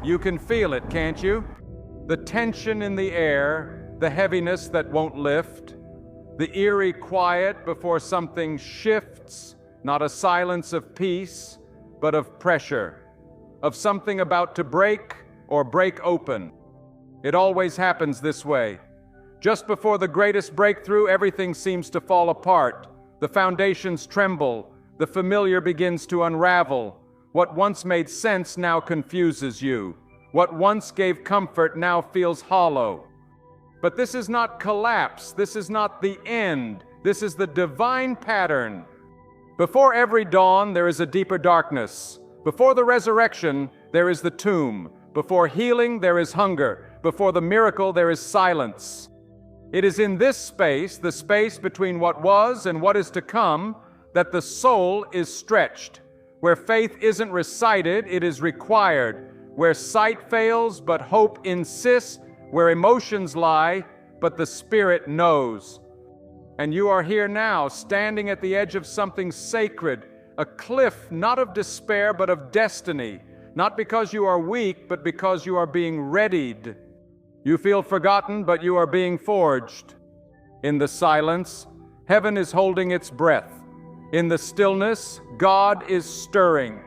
You can feel it, can't you? The tension in the air, the heaviness that won't lift, the eerie quiet before something shifts, not a silence of peace, but of pressure, of something about to break or break open. It always happens this way. Just before the greatest breakthrough, everything seems to fall apart. The foundations tremble. The familiar begins to unravel. What once made sense now confuses you. What once gave comfort now feels hollow. But this is not collapse. This is not the end. This is the divine pattern. Before every dawn, there is a deeper darkness. Before the resurrection, there is the tomb. Before healing, there is hunger. Before the miracle, there is silence. It is in this space, the space between what was and what is to come, that the soul is stretched. Where faith isn't recited, it is required. Where sight fails, but hope insists. Where emotions lie, but the Spirit knows. And you are here now, standing at the edge of something sacred, a cliff not of despair, but of destiny. Not because you are weak, but because you are being readied. You feel forgotten, but you are being forged. In the silence, heaven is holding its breath. In the stillness, God is stirring.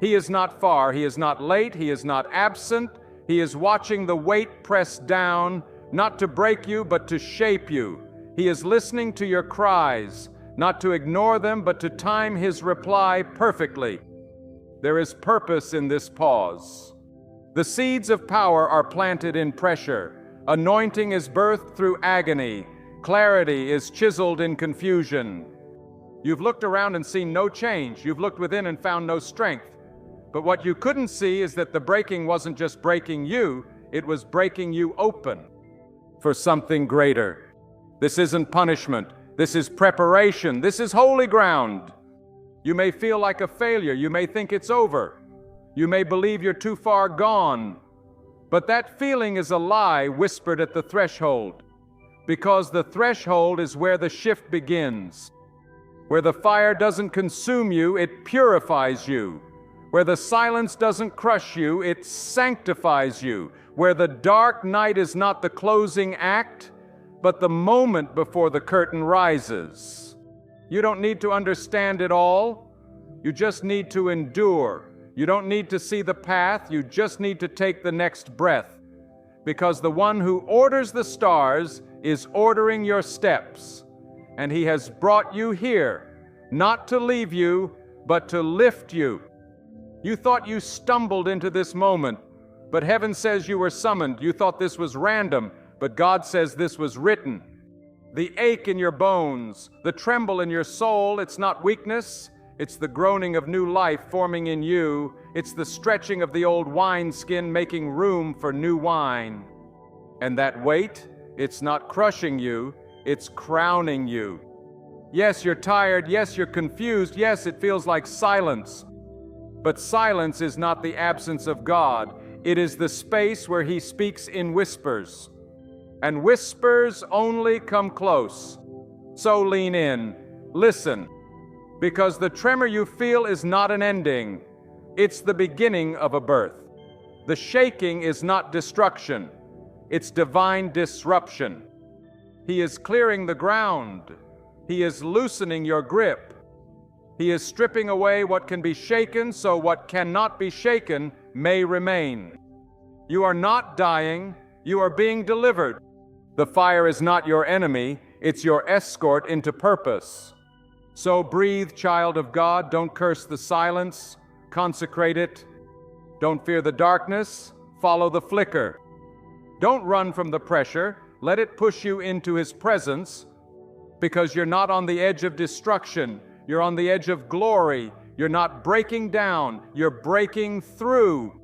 He is not far, He is not late, He is not absent. He is watching the weight press down, not to break you, but to shape you. He is listening to your cries, not to ignore them, but to time His reply perfectly. There is purpose in this pause. The seeds of power are planted in pressure. Anointing is birthed through agony. Clarity is chiseled in confusion. You've looked around and seen no change. You've looked within and found no strength. But what you couldn't see is that the breaking wasn't just breaking you, it was breaking you open for something greater. This isn't punishment. This is preparation. This is holy ground. You may feel like a failure. You may think it's over. You may believe you're too far gone. But that feeling is a lie whispered at the threshold, because the threshold is where the shift begins. Where the fire doesn't consume you, it purifies you. Where the silence doesn't crush you, it sanctifies you. Where the dark night is not the closing act, but the moment before the curtain rises. You don't need to understand it all. You just need to endure. You don't need to see the path. You just need to take the next breath. Because the one who orders the stars is ordering your steps. And He has brought you here, not to leave you, but to lift you. You thought you stumbled into this moment, but heaven says you were summoned. You thought this was random, but God says this was written. The ache in your bones, the tremble in your soul, it's not weakness. It's the groaning of new life forming in you. It's the stretching of the old wineskin making room for new wine. And that weight, it's not crushing you, it's crowning you. Yes, you're tired. Yes, you're confused. Yes, it feels like silence. But silence is not the absence of God. It is the space where He speaks in whispers. And whispers only come close. So lean in, listen, because the tremor you feel is not an ending. It's the beginning of a birth. The shaking is not destruction. It's divine disruption. He is clearing the ground. He is loosening your grip. He is stripping away what can be shaken so what cannot be shaken may remain. You are not dying, you are being delivered. The fire is not your enemy, it's your escort into purpose. So breathe, child of God, don't curse the silence, consecrate it. Don't fear the darkness, follow the flicker. Don't run from the pressure, let it push you into His presence, because you're not on the edge of destruction. You're on the edge of glory. You're not breaking down. You're breaking through.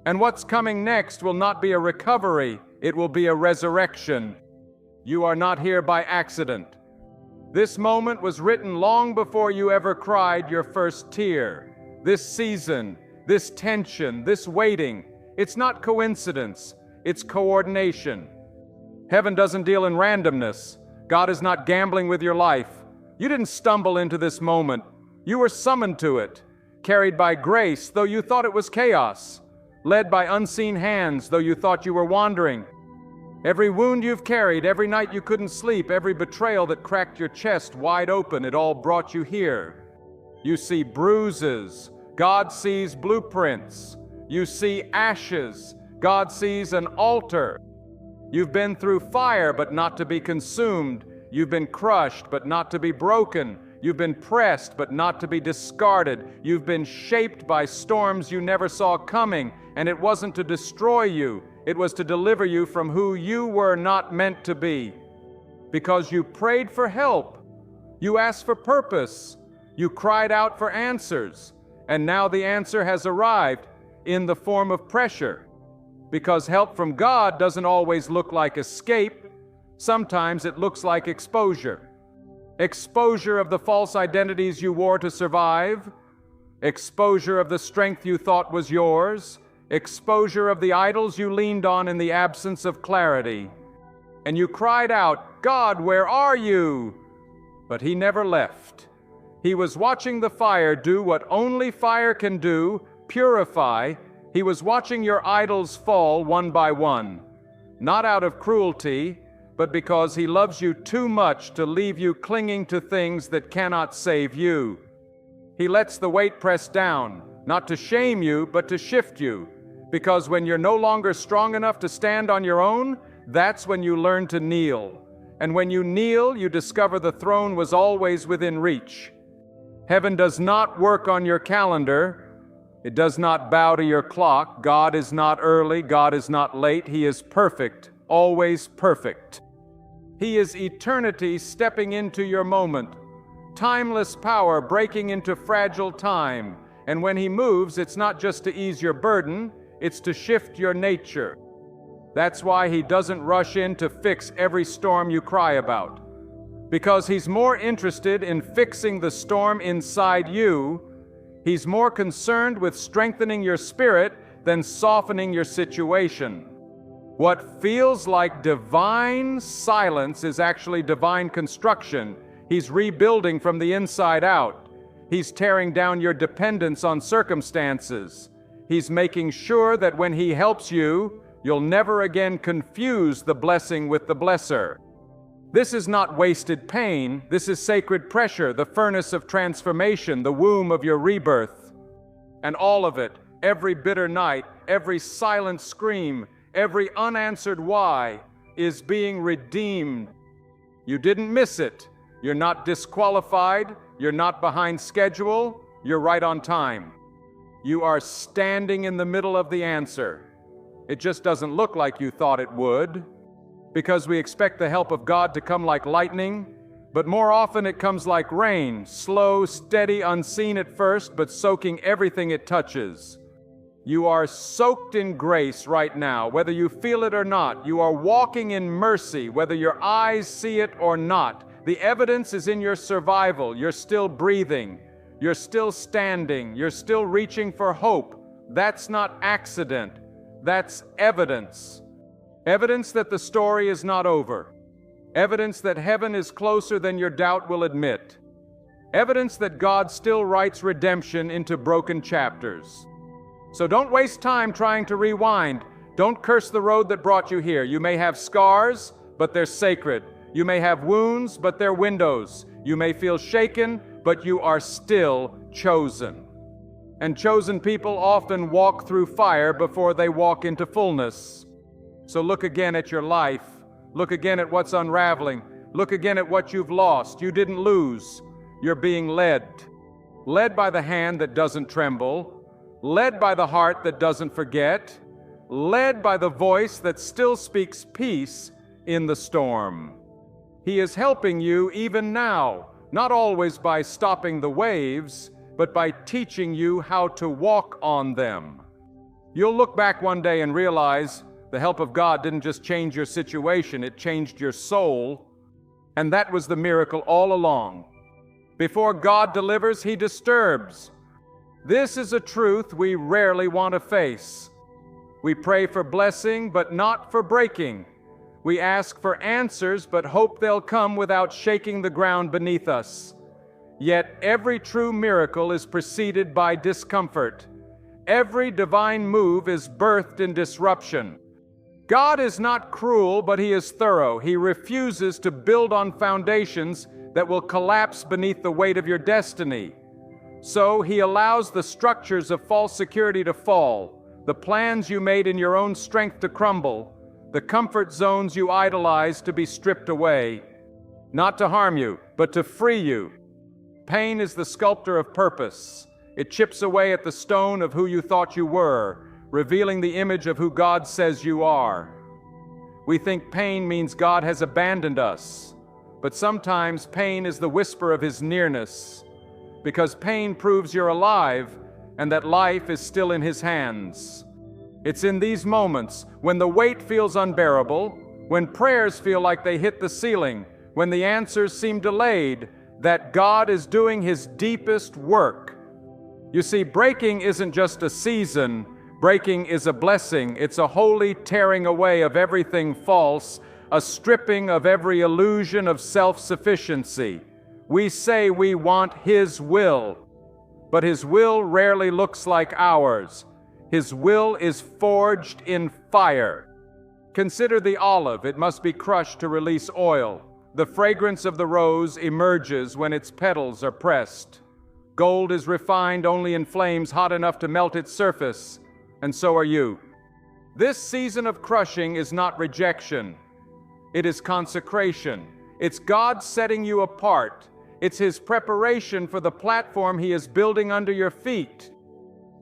And what's coming next will not be a recovery. It will be a resurrection. You are not here by accident. This moment was written long before you ever cried your first tear. This season, this tension, this waiting, it's not coincidence. It's coordination. Heaven doesn't deal in randomness. God is not gambling with your life. You didn't stumble into this moment. You were summoned to it, carried by grace, though you thought it was chaos. led by unseen hands, though you thought you were wandering. Every wound you've carried, every night you couldn't sleep, every betrayal that cracked your chest wide open, it all brought you here. You see bruises. God sees blueprints. You see ashes. God sees an altar. You've been through fire, but not to be consumed. You've been crushed, but not to be broken. You've been pressed, but not to be discarded. You've been shaped by storms you never saw coming, and it wasn't to destroy you. It was to deliver you from who you were not meant to be. Because you prayed for help. You asked for purpose. You cried out for answers. And now the answer has arrived in the form of pressure. Because help from God doesn't always look like escape. Sometimes it looks like exposure. Exposure of the false identities you wore to survive. Exposure of the strength you thought was yours. Exposure of the idols you leaned on in the absence of clarity. And you cried out, "God, where are you?" But He never left. He was watching the fire do what only fire can do, purify. He was watching your idols fall one by one, not out of cruelty, but because He loves you too much to leave you clinging to things that cannot save you. He lets the weight press down, not to shame you, but to shift you. Because when you're no longer strong enough to stand on your own, that's when you learn to kneel. And when you kneel, you discover the throne was always within reach. Heaven does not work on your calendar. It does not bow to your clock. God is not early. God is not late. He is perfect, always perfect. He is eternity stepping into your moment. Timeless power breaking into fragile time. And when He moves, it's not just to ease your burden, it's to shift your nature. That's why He doesn't rush in to fix every storm you cry about. Because He's more interested in fixing the storm inside you. He's more concerned with strengthening your spirit than softening your situation. What feels like divine silence is actually divine construction. He's rebuilding from the inside out. He's tearing down your dependence on circumstances. He's making sure that when He helps you, you'll never again confuse the blessing with the blesser. This is not wasted pain. This is sacred pressure, the furnace of transformation, the womb of your rebirth. And all of it, every bitter night, every silent scream, every unanswered why, is being redeemed. You didn't miss it. You're not disqualified. You're not behind schedule. You're right on time. You are standing in the middle of the answer. It just doesn't look like you thought it would, because we expect the help of God to come like lightning, but more often it comes like rain, slow, steady, unseen at first, but soaking everything it touches. You are soaked in grace right now, whether you feel it or not. You are walking in mercy, whether your eyes see it or not. The evidence is in your survival. You're still breathing. You're still standing. You're still reaching for hope. That's not accident. That's evidence. Evidence that the story is not over. Evidence that heaven is closer than your doubt will admit. Evidence that God still writes redemption into broken chapters. So don't waste time trying to rewind. Don't curse the road that brought you here. You may have scars, but they're sacred. You may have wounds, but they're windows. You may feel shaken, but you are still chosen. And chosen people often walk through fire before they walk into fullness. So look again at your life. Look again at what's unraveling. Look again at what you've lost. You didn't lose. You're being led. Led by the hand that doesn't tremble. Led by the heart that doesn't forget. Led by the voice that still speaks peace in the storm. He is helping you even now, not always by stopping the waves, but by teaching you how to walk on them. You'll look back one day and realize the help of God didn't just change your situation, it changed your soul. And that was the miracle all along. Before God delivers, He disturbs. This is a truth we rarely want to face. We pray for blessing, but not for breaking. We ask for answers, but hope they'll come without shaking the ground beneath us. Yet every true miracle is preceded by discomfort. Every divine move is birthed in disruption. God is not cruel, but He is thorough. He refuses to build on foundations that will collapse beneath the weight of your destiny. So He allows the structures of false security to fall, the plans you made in your own strength to crumble, the comfort zones you idolized to be stripped away, not to harm you, but to free you. Pain is the sculptor of purpose. It chips away at the stone of who you thought you were, revealing the image of who God says you are. We think pain means God has abandoned us, but sometimes pain is the whisper of His nearness, because pain proves you're alive and that life is still in His hands. It's in these moments, when the weight feels unbearable, when prayers feel like they hit the ceiling, when the answers seem delayed, that God is doing His deepest work. You see, breaking isn't just a season. Breaking is a blessing. It's a holy tearing away of everything false, a stripping of every illusion of self-sufficiency. We say we want His will, but His will rarely looks like ours. His will is forged in fire. Consider the olive. It must be crushed to release oil. The fragrance of the rose emerges when its petals are pressed. Gold is refined only in flames hot enough to melt its surface, and so are you. This season of crushing is not rejection. It is consecration. It's God setting you apart. It's His preparation for the platform He is building under your feet.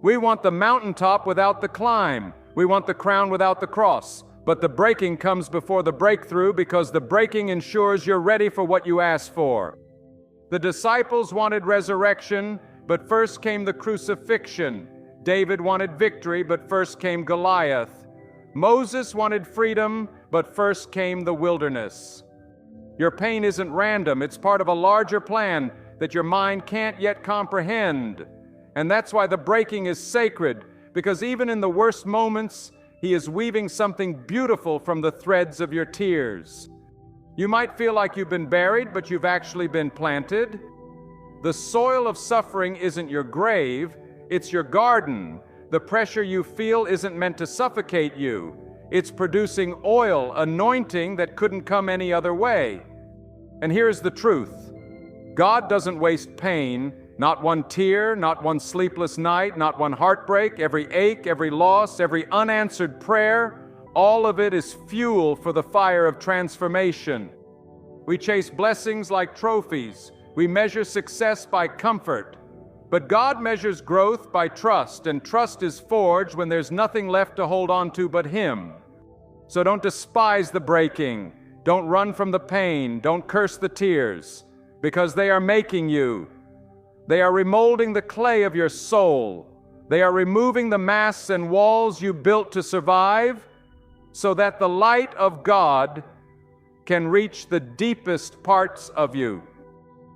We want the mountaintop without the climb. We want the crown without the cross. But the breaking comes before the breakthrough, because the breaking ensures you're ready for what you asked for. The disciples wanted resurrection, but first came the crucifixion. David wanted victory, but first came Goliath. Moses wanted freedom, but first came the wilderness. Your pain isn't random. It's part of a larger plan that your mind can't yet comprehend. And that's why the breaking is sacred, because even in the worst moments, He is weaving something beautiful from the threads of your tears. You might feel like you've been buried, but you've actually been planted. The soil of suffering isn't your grave, it's your garden. The pressure you feel isn't meant to suffocate you. It's producing oil, anointing that couldn't come any other way. And here's the truth. God doesn't waste pain, not one tear, not one sleepless night, not one heartbreak, every ache, every loss, every unanswered prayer. All of it is fuel for the fire of transformation. We chase blessings like trophies. We measure success by comfort. But God measures growth by trust, and trust is forged when there's nothing left to hold on to but Him. So don't despise the breaking. Don't run from the pain. Don't curse the tears, because they are making you. They are remolding the clay of your soul. They are removing the masks and walls you built to survive, so that the light of God can reach the deepest parts of you.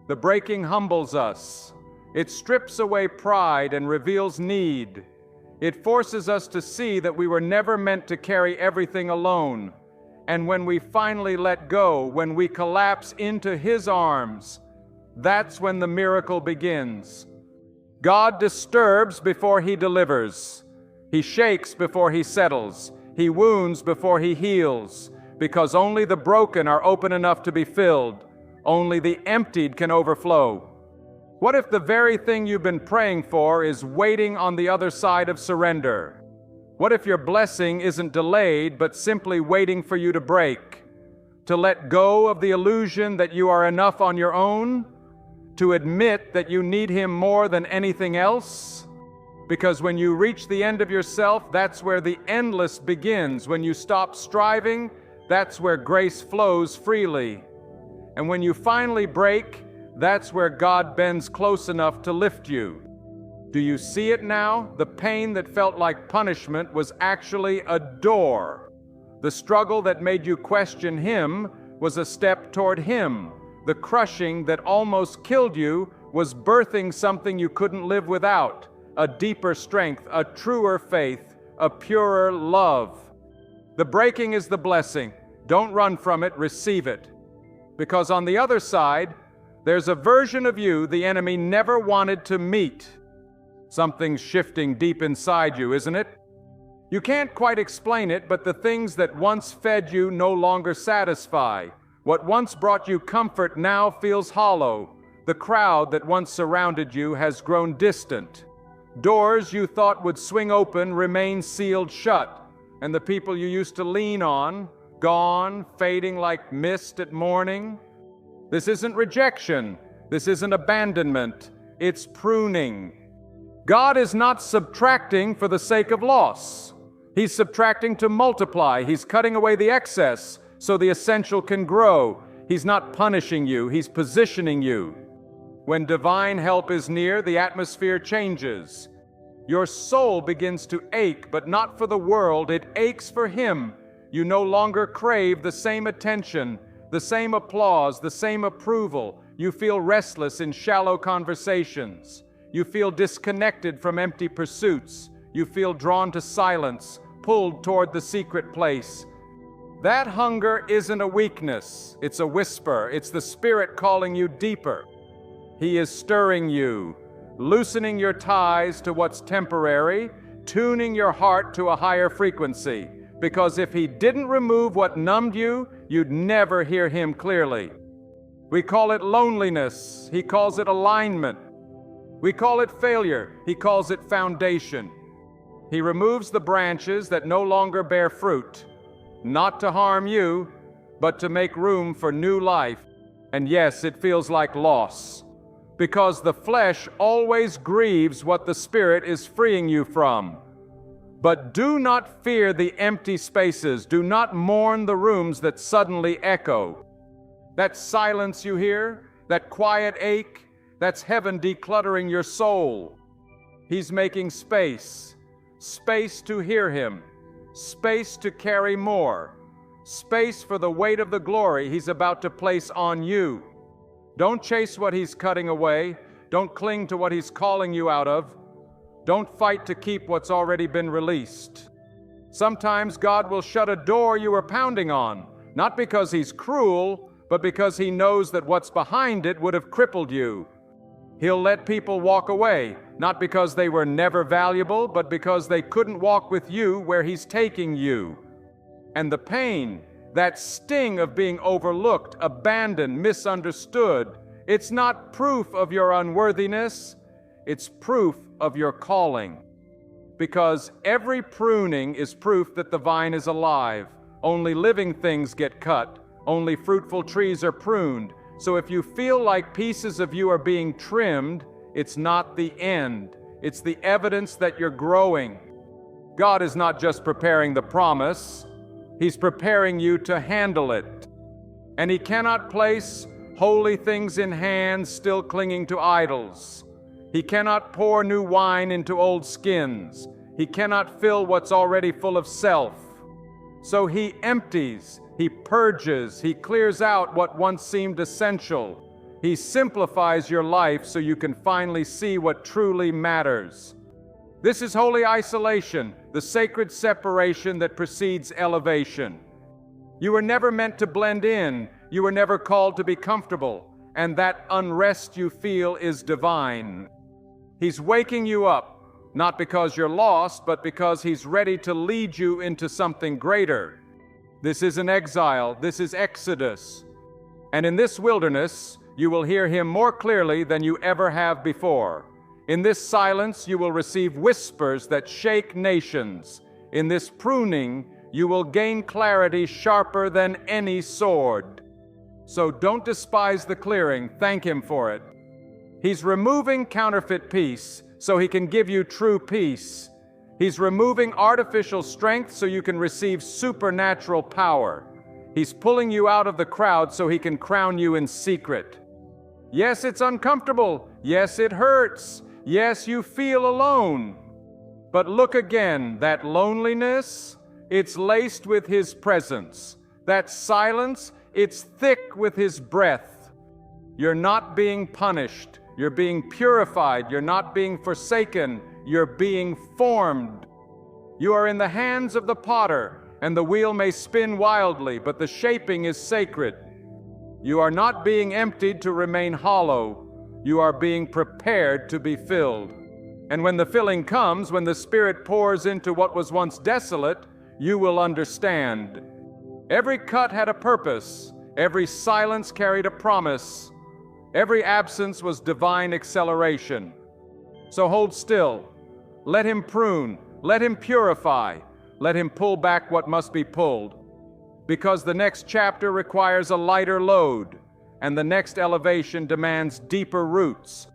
The breaking humbles us. It strips away pride and reveals need. It forces us to see that we were never meant to carry everything alone. And when we finally let go, when we collapse into His arms, that's when the miracle begins. God disturbs before He delivers. He shakes before He settles. He wounds before He heals, because only the broken are open enough to be filled. Only the emptied can overflow. What if the very thing you've been praying for is waiting on the other side of surrender? What if your blessing isn't delayed, but simply waiting for you to break? To let go of the illusion that you are enough on your own? To admit that you need Him more than anything else? Because when you reach the end of yourself, that's where the endless begins. When you stop striving, that's where grace flows freely. And when you finally break, that's where God bends close enough to lift you. Do you see it now? The pain that felt like punishment was actually a door. The struggle that made you question Him was a step toward Him. The crushing that almost killed you was birthing something you couldn't live without. A deeper strength, a truer faith, a purer love. The breaking is the blessing. Don't run from it, receive it. Because on the other side, there's a version of you the enemy never wanted to meet. Something's shifting deep inside you, isn't it? You can't quite explain it, but the things that once fed you no longer satisfy. What once brought you comfort now feels hollow. The crowd that once surrounded you has grown distant. Doors you thought would swing open remain sealed shut, and the people you used to lean on, gone, fading like mist at morning. This isn't rejection. This isn't abandonment. It's pruning. God is not subtracting for the sake of loss. He's subtracting to multiply. He's cutting away the excess so the essential can grow. He's not punishing you. He's positioning you. When divine help is near, the atmosphere changes. Your soul begins to ache, but not for the world. It aches for Him. You no longer crave the same attention, the same applause, the same approval. You feel restless in shallow conversations. You feel disconnected from empty pursuits. You feel drawn to silence, pulled toward the secret place. That hunger isn't a weakness. It's a whisper. It's the Spirit calling you deeper. He is stirring you, loosening your ties to what's temporary, tuning your heart to a higher frequency. Because if He didn't remove what numbed you, you'd never hear Him clearly. We call it loneliness. He calls it alignment. We call it failure. He calls it foundation. He removes the branches that no longer bear fruit, not to harm you, but to make room for new life. And yes, it feels like loss, because the flesh always grieves what the Spirit is freeing you from. But do not fear the empty spaces. Do not mourn the rooms that suddenly echo. That silence you hear, that quiet ache, that's heaven decluttering your soul. He's making space. Space to hear Him. Space to carry more. Space for the weight of the glory He's about to place on you. Don't chase what He's cutting away. Don't cling to what He's calling you out of. Don't fight to keep what's already been released. Sometimes God will shut a door you were pounding on, not because He's cruel, but because He knows that what's behind it would have crippled you. He'll let people walk away, not because they were never valuable, but because they couldn't walk with you where He's taking you. And the pain, that sting of being overlooked, abandoned, misunderstood, it's not proof of your unworthiness, it's proof of your calling. Because every pruning is proof that the vine is alive. Only living things get cut. Only fruitful trees are pruned. So if you feel like pieces of you are being trimmed, it's not the end. It's the evidence that you're growing. God is not just preparing the promise, He's preparing you to handle it. And He cannot place holy things in hands still clinging to idols. He cannot pour new wine into old skins. He cannot fill what's already full of self. So He empties, He purges, He clears out what once seemed essential. He simplifies your life so you can finally see what truly matters. This is holy isolation, the sacred separation that precedes elevation. You were never meant to blend in. You were never called to be comfortable. And that unrest you feel is divine. He's waking you up, not because you're lost, but because He's ready to lead you into something greater. This isn't exile, this is exodus. And in this wilderness, you will hear Him more clearly than you ever have before. In this silence, you will receive whispers that shake nations. In this pruning, you will gain clarity sharper than any sword. So don't despise the clearing, thank Him for it. He's removing counterfeit peace so He can give you true peace. He's removing artificial strength so you can receive supernatural power. He's pulling you out of the crowd so He can crown you in secret. Yes, it's uncomfortable. Yes, it hurts. Yes, you feel alone. But look again, that loneliness, it's laced with His presence. That silence, it's thick with His breath. You're not being punished. You're being purified. You're not being forsaken. You're being formed. You are in the hands of the potter, and the wheel may spin wildly, but the shaping is sacred. You are not being emptied to remain hollow. You are being prepared to be filled. And when the filling comes, when the Spirit pours into what was once desolate, you will understand. Every cut had a purpose. Every silence carried a promise. Every absence was divine acceleration. So hold still. Let Him prune. Let Him purify. Let Him pull back what must be pulled. Because the next chapter requires a lighter load, and the next elevation demands deeper roots.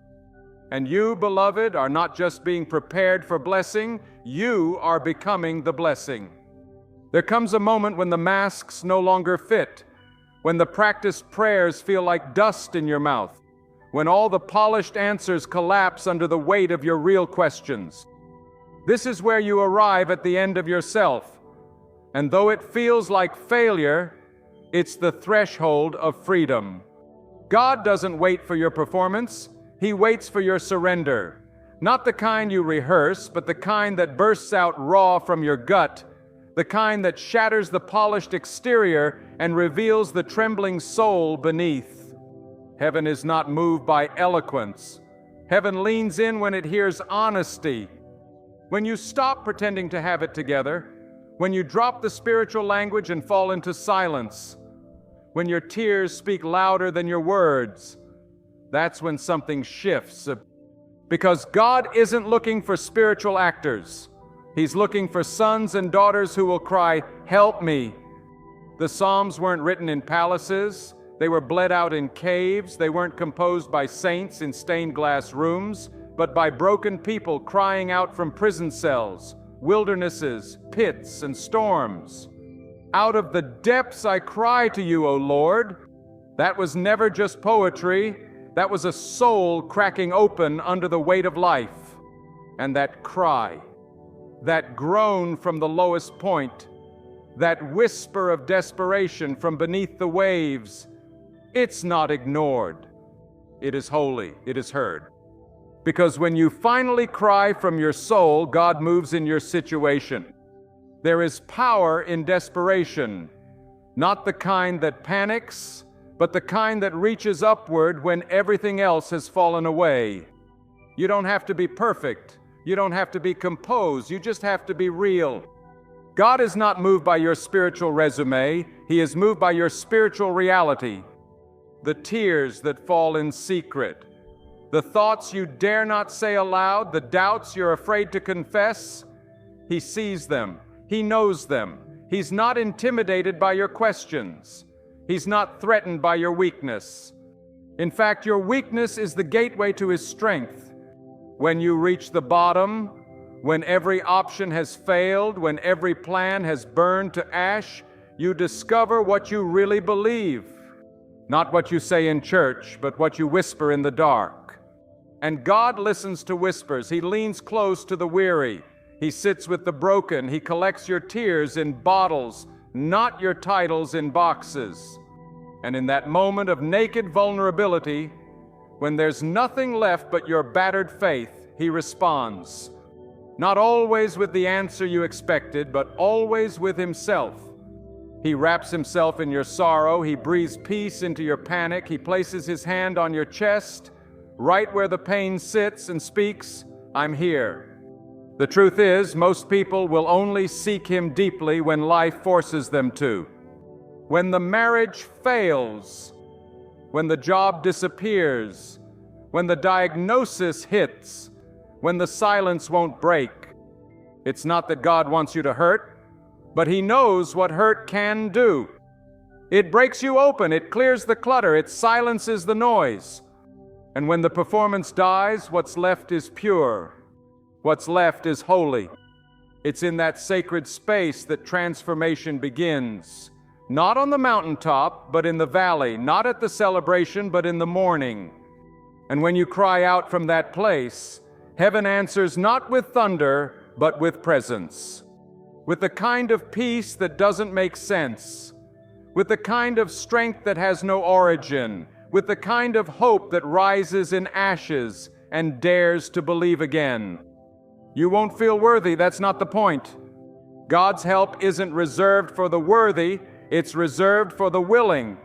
And you, beloved, are not just being prepared for blessing, you are becoming the blessing. There comes a moment when the masks no longer fit, when the practiced prayers feel like dust in your mouth, when all the polished answers collapse under the weight of your real questions. This is where you arrive at the end of yourself, and though it feels like failure, it's the threshold of freedom. God doesn't wait for your performance. He waits for your surrender. Not the kind you rehearse, but the kind that bursts out raw from your gut, the kind that shatters the polished exterior and reveals the trembling soul beneath. Heaven is not moved by eloquence. Heaven leans in when it hears honesty. When you stop pretending to have it together, when you drop the spiritual language and fall into silence, when your tears speak louder than your words, that's when something shifts. Because God isn't looking for spiritual actors. He's looking for sons and daughters who will cry, "Help me." The Psalms weren't written in palaces. They were bled out in caves. They weren't composed by saints in stained glass rooms, but by broken people crying out from prison cells, wildernesses, pits, and storms. Out of the depths I cry to you, O Lord. That was never just poetry. That was a soul cracking open under the weight of life. And that cry, that groan from the lowest point, that whisper of desperation from beneath the waves, it's not ignored. It is holy. It is heard. Because when you finally cry from your soul, God moves in your situation. There is power in desperation, not the kind that panics, but the kind that reaches upward when everything else has fallen away. You don't have to be perfect. You don't have to be composed. You just have to be real. God is not moved by your spiritual resume. He is moved by your spiritual reality. The tears that fall in secret, the thoughts you dare not say aloud, the doubts you're afraid to confess, He sees them. He knows them. He's not intimidated by your questions. He's not threatened by your weakness. In fact, your weakness is the gateway to His strength. When you reach the bottom, when every option has failed, when every plan has burned to ash, you discover what you really believe. Not what you say in church, but what you whisper in the dark. And God listens to whispers. He leans close to the weary. He sits with the broken. He collects your tears in bottles, not your titles in boxes. And in that moment of naked vulnerability, when there's nothing left but your battered faith, He responds. Not always with the answer you expected, but always with Himself. He wraps Himself in your sorrow. He breathes peace into your panic. He places His hand on your chest, right where the pain sits, and speaks, "I'm here." The truth is, most people will only seek Him deeply when life forces them to. When the marriage fails, when the job disappears, when the diagnosis hits, when the silence won't break. It's not that God wants you to hurt, but He knows what hurt can do. It breaks you open, it clears the clutter, it silences the noise. And when the performance dies, what's left is pure. What's left is holy. It's in that sacred space that transformation begins. Not on the mountaintop, but in the valley. Not at the celebration, but in the mourning. And when you cry out from that place, heaven answers not with thunder, but with presence. With the kind of peace that doesn't make sense. With the kind of strength that has no origin. With the kind of hope that rises in ashes and dares to believe again. You won't feel worthy, that's not the point. God's help isn't reserved for the worthy, it's reserved for the willing.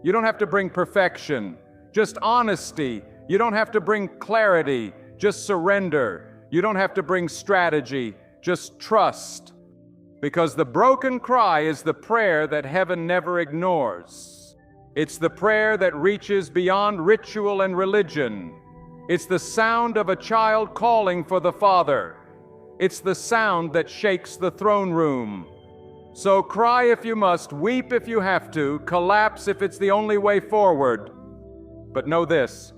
You don't have to bring perfection, just honesty. You don't have to bring clarity, just surrender. You don't have to bring strategy, just trust. Because the broken cry is the prayer that heaven never ignores. It's the prayer that reaches beyond ritual and religion. It's the sound of a child calling for the Father. It's the sound that shakes the throne room. So cry if you must, weep if you have to, collapse if it's the only way forward. But know this,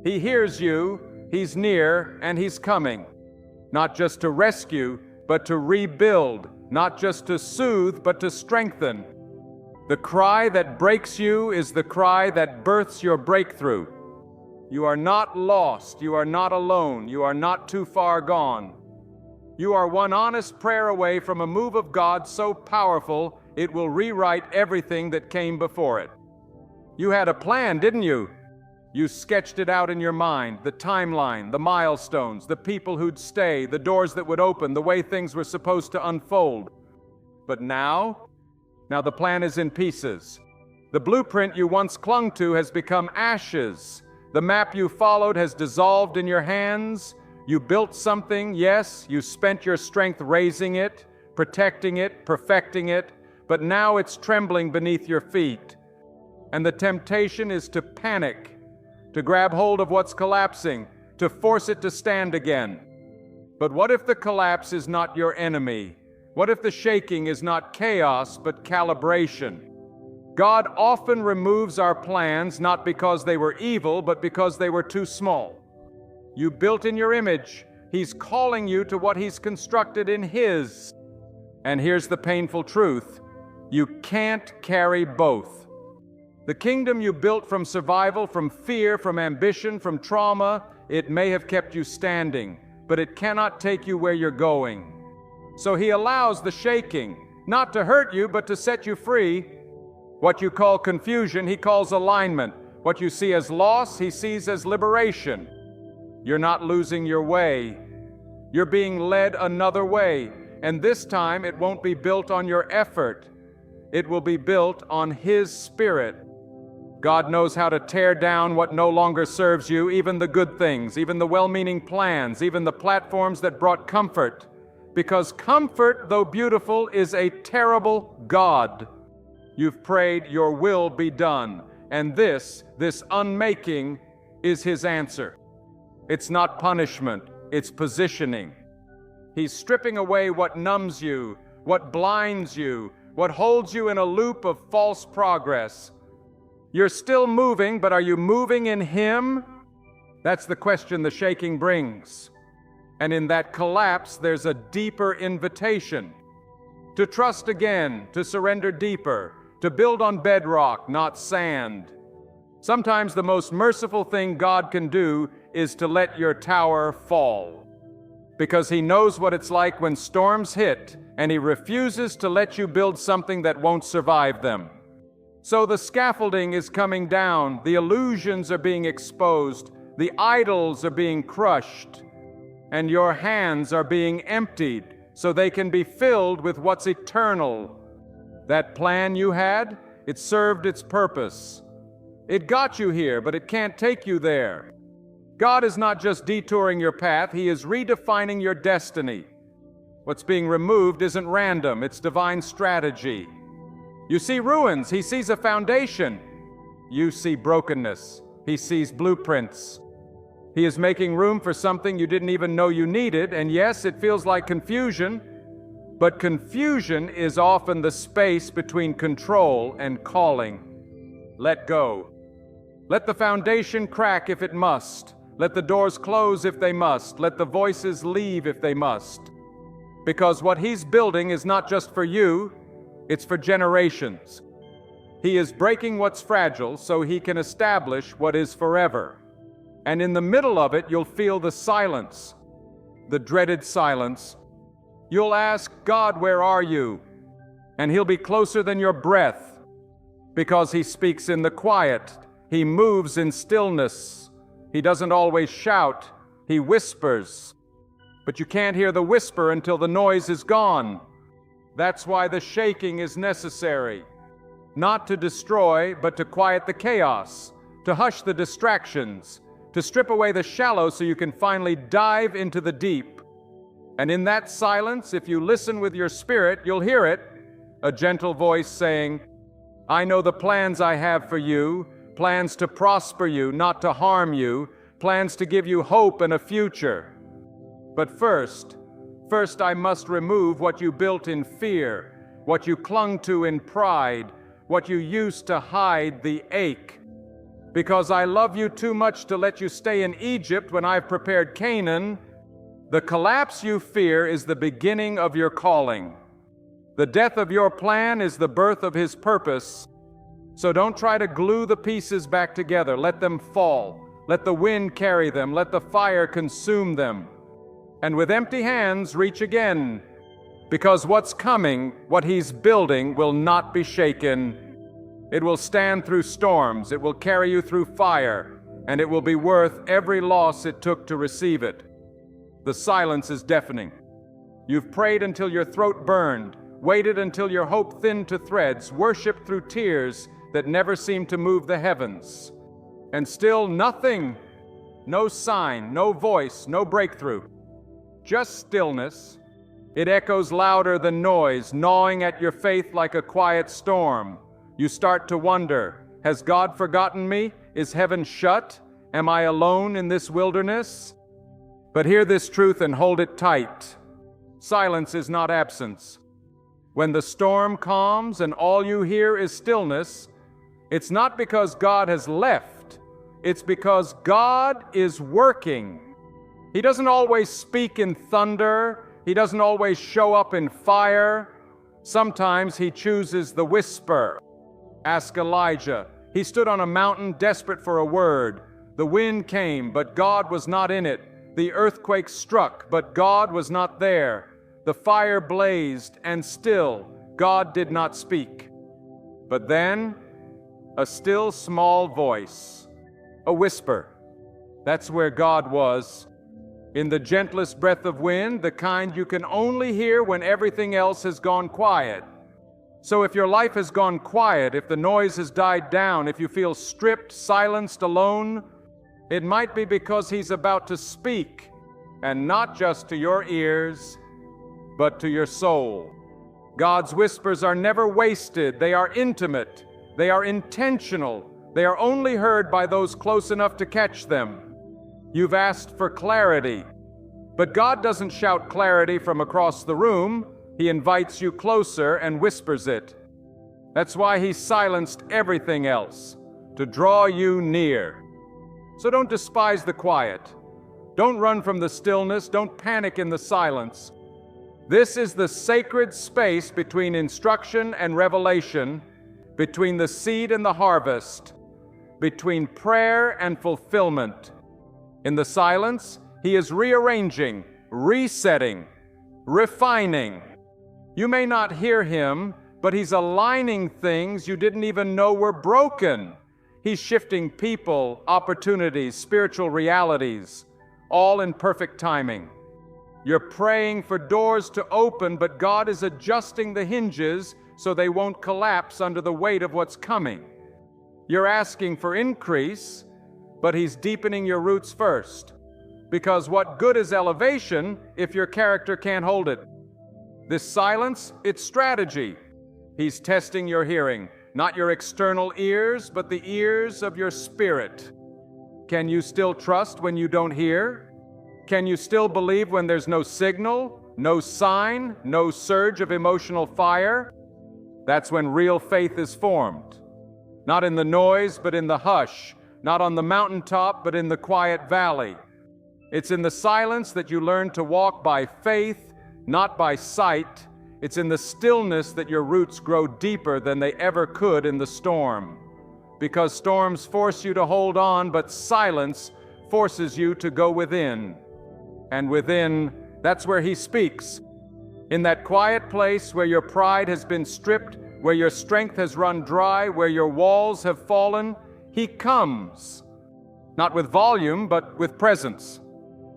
He hears you, He's near, and He's coming. Not just to rescue, but to rebuild. Not just to soothe, but to strengthen. The cry that breaks you is the cry that births your breakthrough. You are not lost. You are not alone. You are not too far gone. You are one honest prayer away from a move of God so powerful it will rewrite everything that came before it. You had a plan, didn't you? You sketched it out in your mind, the timeline, the milestones, the people who'd stay, the doors that would open, the way things were supposed to unfold. But now the plan is in pieces. The blueprint you once clung to has become ashes. The map you followed has dissolved in your hands. You built something, yes, you spent your strength raising it, protecting it, perfecting it, but now it's trembling beneath your feet. And the temptation is to panic, to grab hold of what's collapsing, to force it to stand again. But what if the collapse is not your enemy? What if the shaking is not chaos, but calibration? God often removes our plans not because they were evil, but because they were too small. You built in your image. He's calling you to what He's constructed in His. And here's the painful truth. You can't carry both. The kingdom you built from survival, from fear, from ambition, from trauma, it may have kept you standing, but it cannot take you where you're going. So He allows the shaking, not to hurt you, but to set you free. What you call confusion, He calls alignment. What you see as loss, He sees as liberation. You're not losing your way. You're being led another way. And this time it won't be built on your effort. It will be built on His Spirit. God knows how to tear down what no longer serves you, even the good things, even the well-meaning plans, even the platforms that brought comfort. Because comfort, though beautiful, is a terrible God. You've prayed, your will be done. And this unmaking, is His answer. It's not punishment, it's positioning. He's stripping away what numbs you, what blinds you, what holds you in a loop of false progress. You're still moving, but are you moving in Him? That's the question the shaking brings. And in that collapse, there's a deeper invitation. To trust again, to surrender deeper, to build on bedrock, not sand. Sometimes the most merciful thing God can do is to let your tower fall. Because He knows what it's like when storms hit, and He refuses to let you build something that won't survive them. So the scaffolding is coming down, the illusions are being exposed, the idols are being crushed, and your hands are being emptied so they can be filled with what's eternal. That plan you had, it served its purpose. It got you here, but it can't take you there. God is not just detouring your path, He is redefining your destiny. What's being removed isn't random, it's divine strategy. You see ruins, He sees a foundation. You see brokenness, He sees blueprints. He is making room for something you didn't even know you needed, and yes, it feels like confusion, but confusion is often the space between control and calling. Let go. Let the foundation crack if it must. Let the doors close if they must. Let the voices leave if they must. Because what He's building is not just for you, it's for generations. He is breaking what's fragile so He can establish what is forever. And in the middle of it, you'll feel the silence, the dreaded silence. You'll ask, God, where are you? And He'll be closer than your breath, because He speaks in the quiet. He moves in stillness. He doesn't always shout. He whispers. But you can't hear the whisper until the noise is gone. That's why the shaking is necessary. Not to destroy, but to quiet the chaos, to hush the distractions, to strip away the shallow so you can finally dive into the deep. And in that silence, if you listen with your spirit, you'll hear it, a gentle voice saying, I know the plans I have for you, plans to prosper you, not to harm you, plans to give you hope and a future. But first I must remove what you built in fear, what you clung to in pride, what you used to hide the ache. Because I love you too much to let you stay in Egypt when I've prepared Canaan, the collapse you fear is the beginning of your calling. The death of your plan is the birth of His purpose. So don't try to glue the pieces back together. Let them fall. Let the wind carry them. Let the fire consume them. And with empty hands, reach again. Because what's coming, what He's building, will not be shaken. It will stand through storms. It will carry you through fire. And it will be worth every loss it took to receive it. The silence is deafening. You've prayed until your throat burned, waited until your hope thinned to threads, worshiped through tears that never seemed to move the heavens. And still nothing, no sign, no voice, no breakthrough. Just stillness. It echoes louder than noise, gnawing at your faith like a quiet storm. You start to wonder, has God forgotten me? Is heaven shut? Am I alone in this wilderness? But hear this truth and hold it tight. Silence is not absence. When the storm calms and all you hear is stillness, it's not because God has left. It's because God is working. He doesn't always speak in thunder. He doesn't always show up in fire. Sometimes He chooses the whisper. Ask Elijah. He stood on a mountain desperate for a word. The wind came, but God was not in it. The earthquake struck, but God was not there. The fire blazed, and still God did not speak. But then, a still small voice, a whisper. That's where God was. In the gentlest breath of wind, the kind you can only hear when everything else has gone quiet. So if your life has gone quiet, if the noise has died down, if you feel stripped, silenced, alone, it might be because He's about to speak, and not just to your ears, but to your soul. God's whispers are never wasted. They are intimate. They are intentional. They are only heard by those close enough to catch them. You've asked for clarity, but God doesn't shout clarity from across the room. He invites you closer and whispers it. That's why He silenced everything else, to draw you near. So don't despise the quiet. Don't run from the stillness. Don't panic in the silence. This is the sacred space between instruction and revelation, between the seed and the harvest, between prayer and fulfillment. In the silence, He is rearranging, resetting, refining. You may not hear Him, but He's aligning things you didn't even know were broken. He's shifting people, opportunities, spiritual realities, all in perfect timing. You're praying for doors to open, but God is adjusting the hinges so they won't collapse under the weight of what's coming. You're asking for increase, but He's deepening your roots first. Because what good is elevation if your character can't hold it? This silence, it's strategy. He's testing your hearing. Not your external ears, but the ears of your spirit. Can you still trust when you don't hear? Can you still believe when there's no signal, no sign, no surge of emotional fire? That's when real faith is formed. Not in the noise, but in the hush. Not on the mountaintop, but in the quiet valley. It's in the silence that you learn to walk by faith, not by sight. It's in the stillness that your roots grow deeper than they ever could in the storm. Because storms force you to hold on, but silence forces you to go within. And within, that's where He speaks. In that quiet place where your pride has been stripped, where your strength has run dry, where your walls have fallen, He comes. Not with volume, but with presence.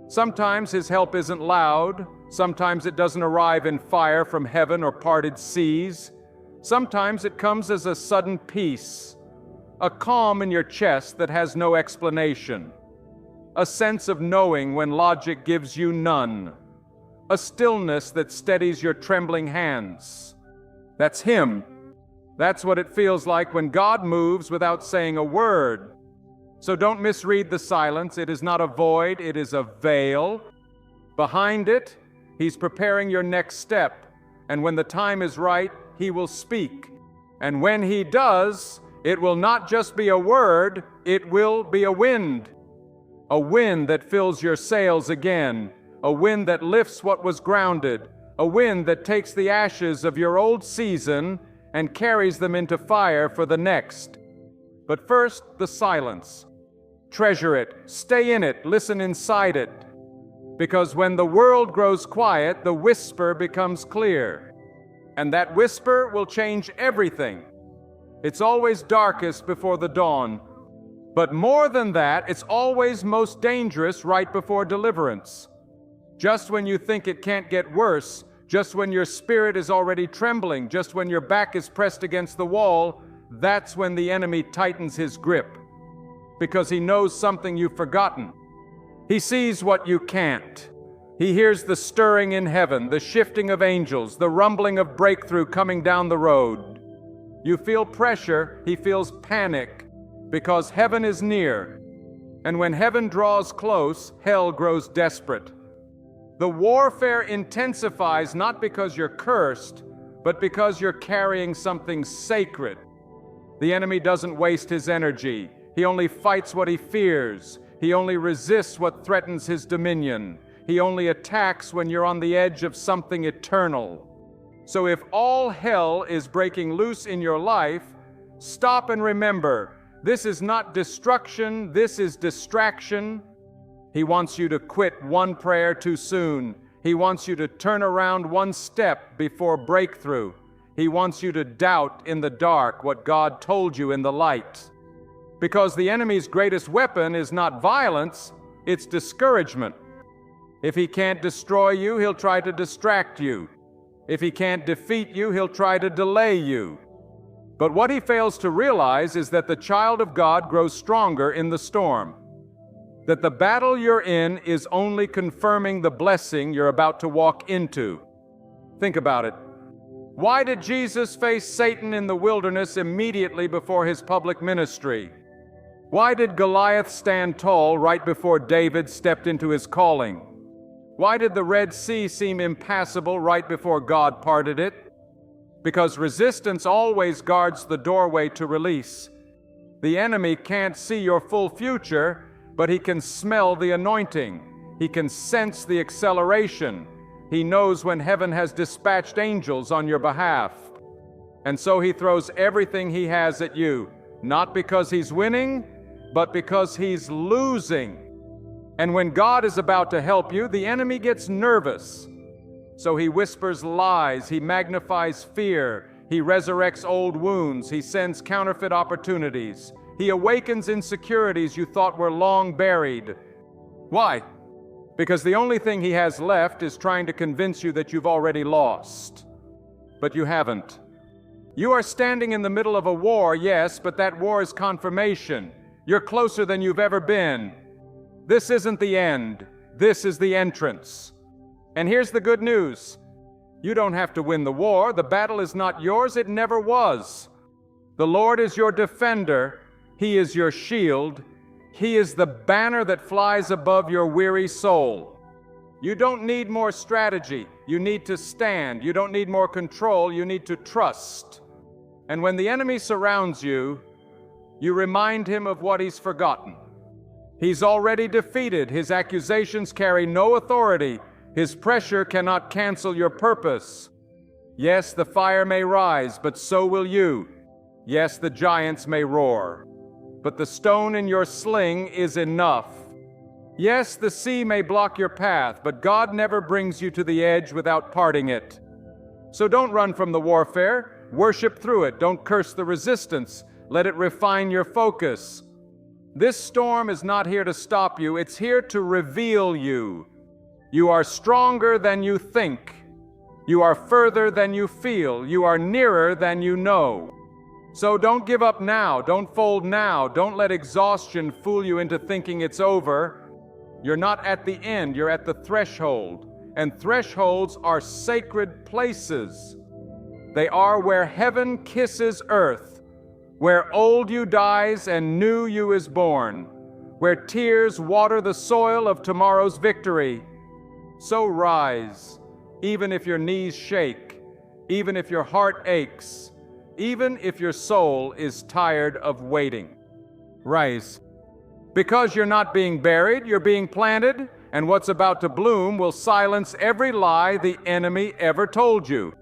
Sometimes His help isn't loud. Sometimes it doesn't arrive in fire from heaven or parted seas. Sometimes it comes as a sudden peace, a calm in your chest that has no explanation. a sense of knowing when logic gives you none, a stillness that steadies your trembling hands. That's Him. That's what it feels like when God moves without saying a word. So don't misread the silence. It is not a void, it is a veil. Behind it, He's preparing your next step. And when the time is right, He will speak. And when He does, it will not just be a word, it will be a wind. A wind that fills your sails again. A wind that lifts what was grounded. A wind that takes the ashes of your old season and carries them into fire for the next. But first, the silence. Treasure it, stay in it, listen inside it. Because when the world grows quiet, the whisper becomes clear. And that whisper will change everything. It's always darkest before the dawn. But more than that, it's always most dangerous right before deliverance. Just when you think it can't get worse, just when your spirit is already trembling, just when your back is pressed against the wall, that's when the enemy tightens his grip. Because he knows something you've forgotten. He sees what you can't. He hears the stirring in heaven, the shifting of angels, the rumbling of breakthrough coming down the road. You feel pressure, he feels panic, because heaven is near. And when heaven draws close, hell grows desperate. The warfare intensifies not because you're cursed, but because you're carrying something sacred. The enemy doesn't waste his energy. He only fights what he fears. He only resists what threatens his dominion. He only attacks when you're on the edge of something eternal. So if all hell is breaking loose in your life, stop and remember, this is not destruction, this is distraction. He wants you to quit one prayer too soon. He wants you to turn around one step before breakthrough. He wants you to doubt in the dark what God told you in the light. Because the enemy's greatest weapon is not violence, it's discouragement. If he can't destroy you, he'll try to distract you. If he can't defeat you, he'll try to delay you. But what he fails to realize is that the child of God grows stronger in the storm. That the battle you're in is only confirming the blessing you're about to walk into. Think about it. Why did Jesus face Satan in the wilderness immediately before his public ministry? Why did Goliath stand tall right before David stepped into his calling? Why did the Red Sea seem impassable right before God parted it? Because resistance always guards the doorway to release. The enemy can't see your full future, but he can smell the anointing. He can sense the acceleration. He knows when heaven has dispatched angels on your behalf. And so he throws everything he has at you, not because he's winning, but because he's losing. And when God is about to help you, the enemy gets nervous. So he whispers lies, he magnifies fear, he resurrects old wounds, he sends counterfeit opportunities, he awakens insecurities you thought were long buried. Why? Because the only thing he has left is trying to convince you that you've already lost. But you haven't. You are standing in the middle of a war, yes, but that war is confirmation. You're closer than you've ever been. This isn't the end. This is the entrance. And here's the good news. You don't have to win the war. The battle is not yours. It never was. The Lord is your defender. He is your shield. He is the banner that flies above your weary soul. You don't need more strategy. You need to stand. You don't need more control. You need to trust. And when the enemy surrounds you, you remind him of what he's forgotten. He's already defeated. His accusations carry no authority. His pressure cannot cancel your purpose. Yes, the fire may rise, but so will you. Yes, the giants may roar, but the stone in your sling is enough. Yes, the sea may block your path, but God never brings you to the edge without parting it. So don't run from the warfare. Worship through it. Don't curse the resistance. Let it refine your focus. This storm is not here to stop you. It's here to reveal you. You are stronger than you think. You are further than you feel. You are nearer than you know. So don't give up now. Don't fold now. Don't let exhaustion fool you into thinking it's over. You're not at the end, you're at the threshold. And thresholds are sacred places. They are where heaven kisses earth, where old you dies and new you is born, where tears water the soil of tomorrow's victory. So rise, even if your knees shake, even if your heart aches, even if your soul is tired of waiting. Rise. Because you're not being buried, you're being planted, and what's about to bloom will silence every lie the enemy ever told you.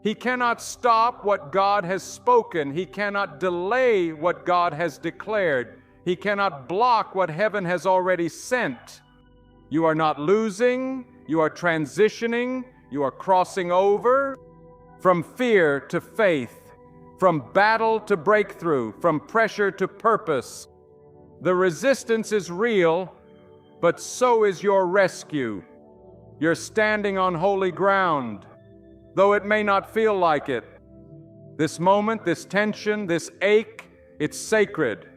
He cannot stop what God has spoken. He cannot delay what God has declared. He cannot block what heaven has already sent. You are not losing, you are transitioning, you are crossing over from fear to faith, from battle to breakthrough, from pressure to purpose. The resistance is real, but so is your rescue. You're standing on holy ground, though it may not feel like it. This moment, this tension, this ache, it's sacred,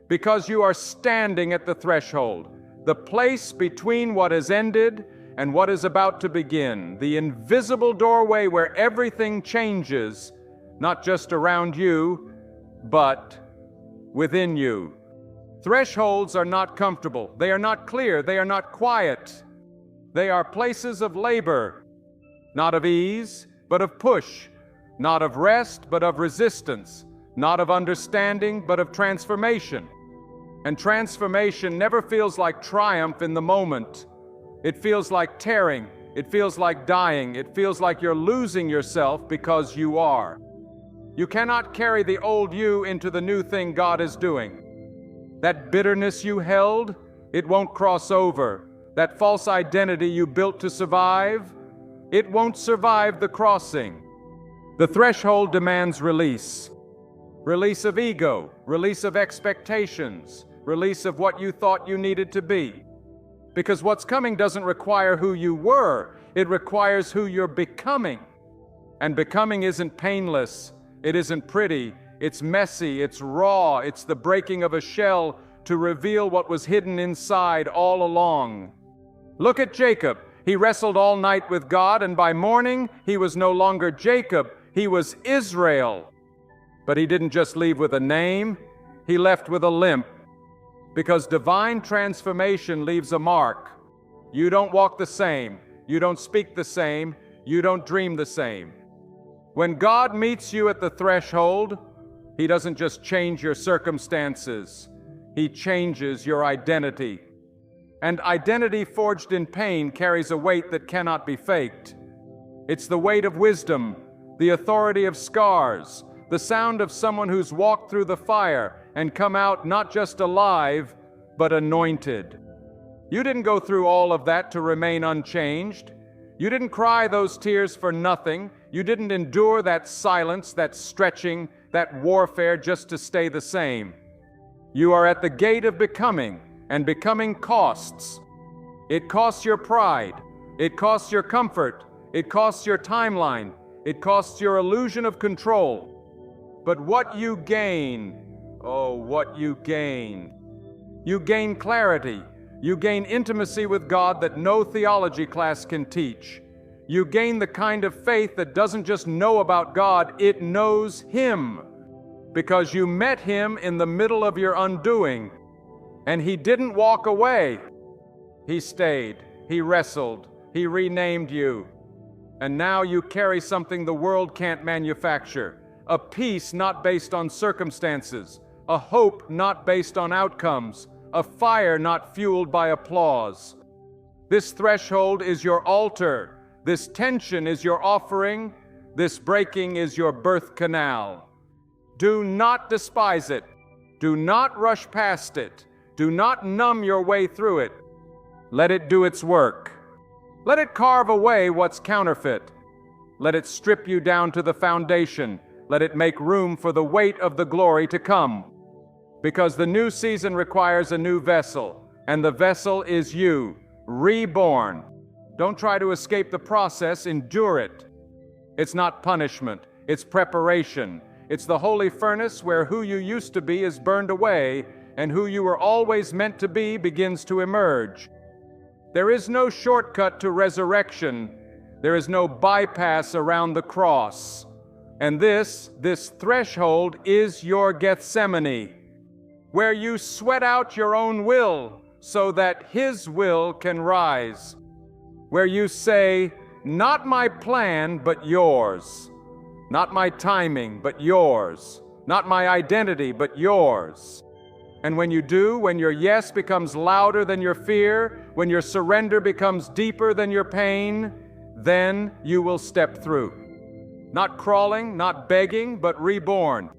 because you are standing at the threshold, the place between what has ended and what is about to begin, the invisible doorway where everything changes, not just around you, but within you. Thresholds are not comfortable. They are not clear. They are not quiet. They are places of labor, not of ease, but of push, not of rest, but of resistance, not of understanding, but of transformation. And transformation never feels like triumph in the moment. It feels like tearing. It feels like dying. It feels like you're losing yourself because you are. You cannot carry the old you into the new thing God is doing. That bitterness you held, it won't cross over. That false identity you built to survive, it won't survive the crossing. The threshold demands release. Release of ego, release of expectations, release of what you thought you needed to be. Because what's coming doesn't require who you were, it requires who you're becoming. And becoming isn't painless, it isn't pretty, it's messy, it's raw, it's the breaking of a shell to reveal what was hidden inside all along. Look at Jacob. He wrestled all night with God, and by morning he was no longer Jacob, he was Israel. But he didn't just leave with a name, he left with a limp. Because divine transformation leaves a mark. You don't walk the same, you don't speak the same, you don't dream the same. When God meets you at the threshold, He doesn't just change your circumstances, He changes your identity. And identity forged in pain carries a weight that cannot be faked. It's the weight of wisdom, the authority of scars, the sound of someone who's walked through the fire and come out not just alive, but anointed. You didn't go through all of that to remain unchanged. You didn't cry those tears for nothing. You didn't endure that silence, that stretching, that warfare just to stay the same. You are at the gate of becoming, and becoming costs. It costs your pride. It costs your comfort. It costs your timeline. It costs your illusion of control. But what you gain, oh, what you gain. You gain clarity. You gain intimacy with God that no theology class can teach. You gain the kind of faith that doesn't just know about God, it knows Him. Because you met Him in the middle of your undoing. And He didn't walk away. He stayed. He wrestled. He renamed you. And now you carry something the world can't manufacture. A peace not based on circumstances. A hope not based on outcomes. A fire not fueled by applause. This threshold is your altar. This tension is your offering. This breaking is your birth canal. Do not despise it. Do not rush past it. Do not numb your way through it. Let it do its work. Let it carve away what's counterfeit. Let it strip you down to the foundation. Let it make room for the weight of the glory to come. Because the new season requires a new vessel, and the vessel is you, reborn. Don't try to escape the process, endure it. It's not punishment, it's preparation. It's the holy furnace where who you used to be is burned away, and who you were always meant to be begins to emerge. There is no shortcut to resurrection. There is no bypass around the cross. And this threshold is your Gethsemane, where you sweat out your own will so that His will can rise, where you say, not my plan, but yours, not my timing, but yours, not my identity, but yours. And when you do, when your yes becomes louder than your fear, when your surrender becomes deeper than your pain, then you will step through. Not crawling, not begging, but reborn,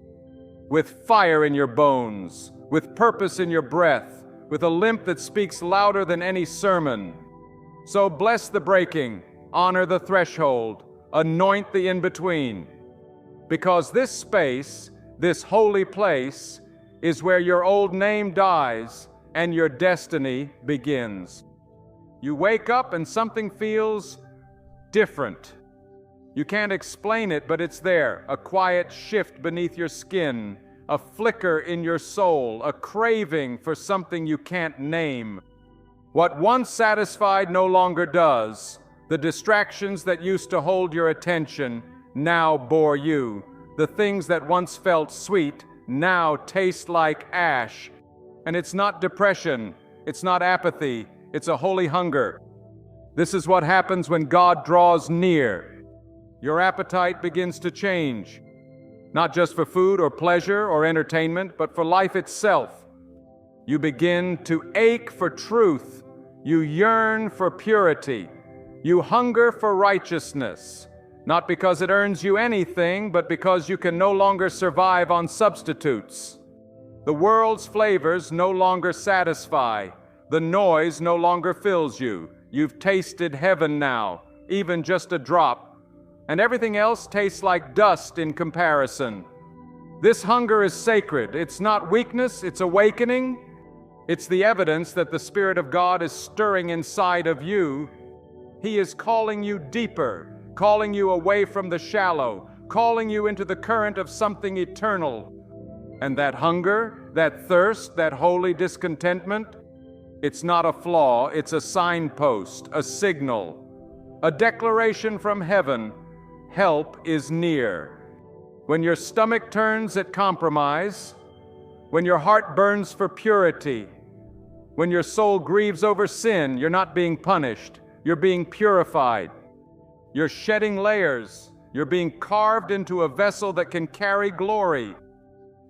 with fire in your bones, with purpose in your breath, with a limp that speaks louder than any sermon. So bless the breaking, honor the threshold, anoint the in-between, because this space, this holy place, is where your old name dies and your destiny begins. You wake up and something feels different. You can't explain it, but it's there, a quiet shift beneath your skin, a flicker in your soul, a craving for something you can't name. What once satisfied no longer does. The distractions that used to hold your attention now bore you. The things that once felt sweet now taste like ash. And it's not depression, it's not apathy, it's a holy hunger. This is what happens when God draws near. Your appetite begins to change, not just for food or pleasure or entertainment, but for life itself. You begin to ache for truth. You yearn for purity. You hunger for righteousness, not because it earns you anything, but because you can no longer survive on substitutes. The world's flavors no longer satisfy. The noise no longer fills you. You've tasted heaven now, even just a drop, and everything else tastes like dust in comparison. This hunger is sacred. It's not weakness, it's awakening. It's the evidence that the Spirit of God is stirring inside of you. He is calling you deeper, calling you away from the shallow, calling you into the current of something eternal. And that hunger, that thirst, that holy discontentment, it's not a flaw, it's a signpost, a signal, a declaration from heaven. Help is near. When your stomach turns at compromise, when your heart burns for purity, when your soul grieves over sin, you're not being punished, you're being purified. You're shedding layers, you're being carved into a vessel that can carry glory.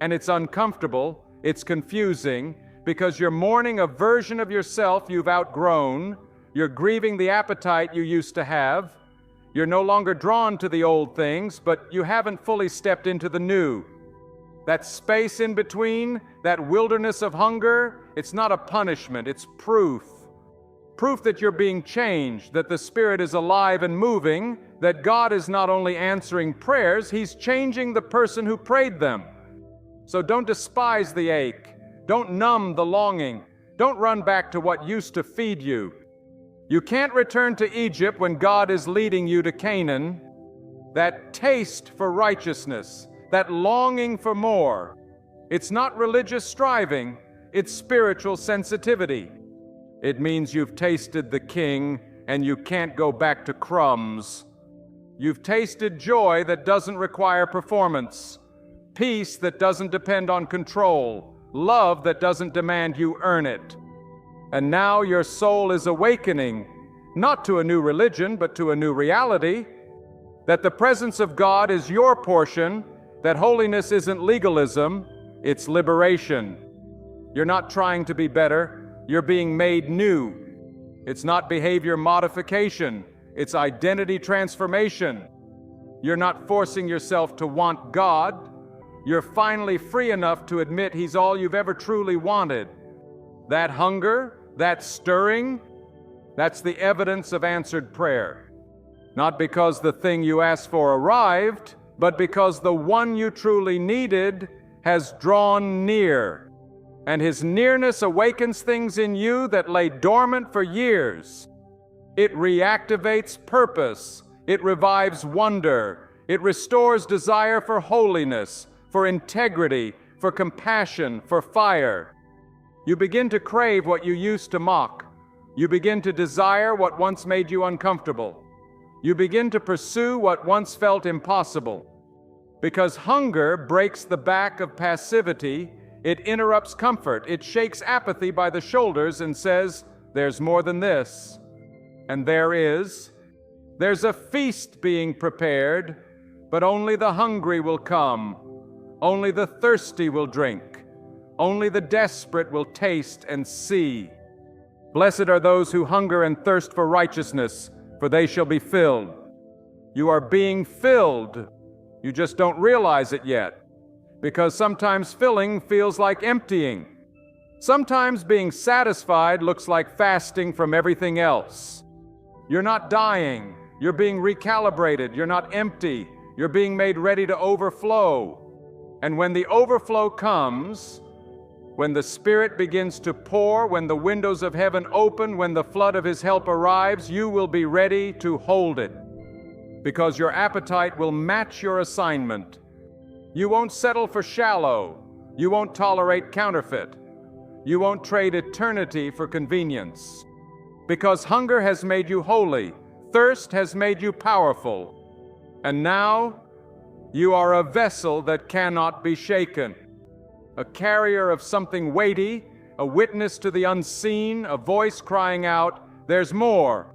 And it's uncomfortable, it's confusing, because you're mourning a version of yourself you've outgrown, you're grieving the appetite you used to have, you're no longer drawn to the old things, but you haven't fully stepped into the new. That space in between, that wilderness of hunger, it's not a punishment, it's proof. Proof that you're being changed, that the Spirit is alive and moving, that God is not only answering prayers, He's changing the person who prayed them. So don't despise the ache. Don't numb the longing. Don't run back to what used to feed you. You can't return to Egypt when God is leading you to Canaan. That taste for righteousness, that longing for more, it's not religious striving, it's spiritual sensitivity. It means you've tasted the King and you can't go back to crumbs. You've tasted joy that doesn't require performance, peace that doesn't depend on control, love that doesn't demand you earn it. And now your soul is awakening, not to a new religion, but to a new reality, that the presence of God is your portion, that holiness isn't legalism, it's liberation. You're not trying to be better, you're being made new. It's not behavior modification, it's identity transformation. You're not forcing yourself to want God. You're finally free enough to admit He's all you've ever truly wanted. That hunger, that stirring, that's the evidence of answered prayer. Not because the thing you asked for arrived, but because the one you truly needed has drawn near. And His nearness awakens things in you that lay dormant for years. It reactivates purpose. It revives wonder. It restores desire for holiness, for integrity, for compassion, for fire. You begin to crave what you used to mock, You begin to desire what once made you uncomfortable. You begin to pursue what once felt impossible. Because hunger breaks the back of passivity, it interrupts comfort, it shakes apathy by the shoulders and says, there's more than this. And there is. There's a feast being prepared, but only the hungry will come. Only the thirsty will drink. Only the desperate will taste and see. Blessed are those who hunger and thirst for righteousness, for they shall be filled. You are being filled. You just don't realize it yet, because sometimes filling feels like emptying. Sometimes being satisfied looks like fasting from everything else. You're not dying. You're being recalibrated. You're not empty. You're being made ready to overflow. And when the overflow comes, when the Spirit begins to pour, when the windows of heaven open, when the flood of His help arrives, you will be ready to hold it, because your appetite will match your assignment. You won't settle for shallow. You won't tolerate counterfeit. You won't trade eternity for convenience. Because hunger has made you holy, thirst has made you powerful, and now you are a vessel that cannot be shaken. A carrier of something weighty, a witness to the unseen, a voice crying out, there's more.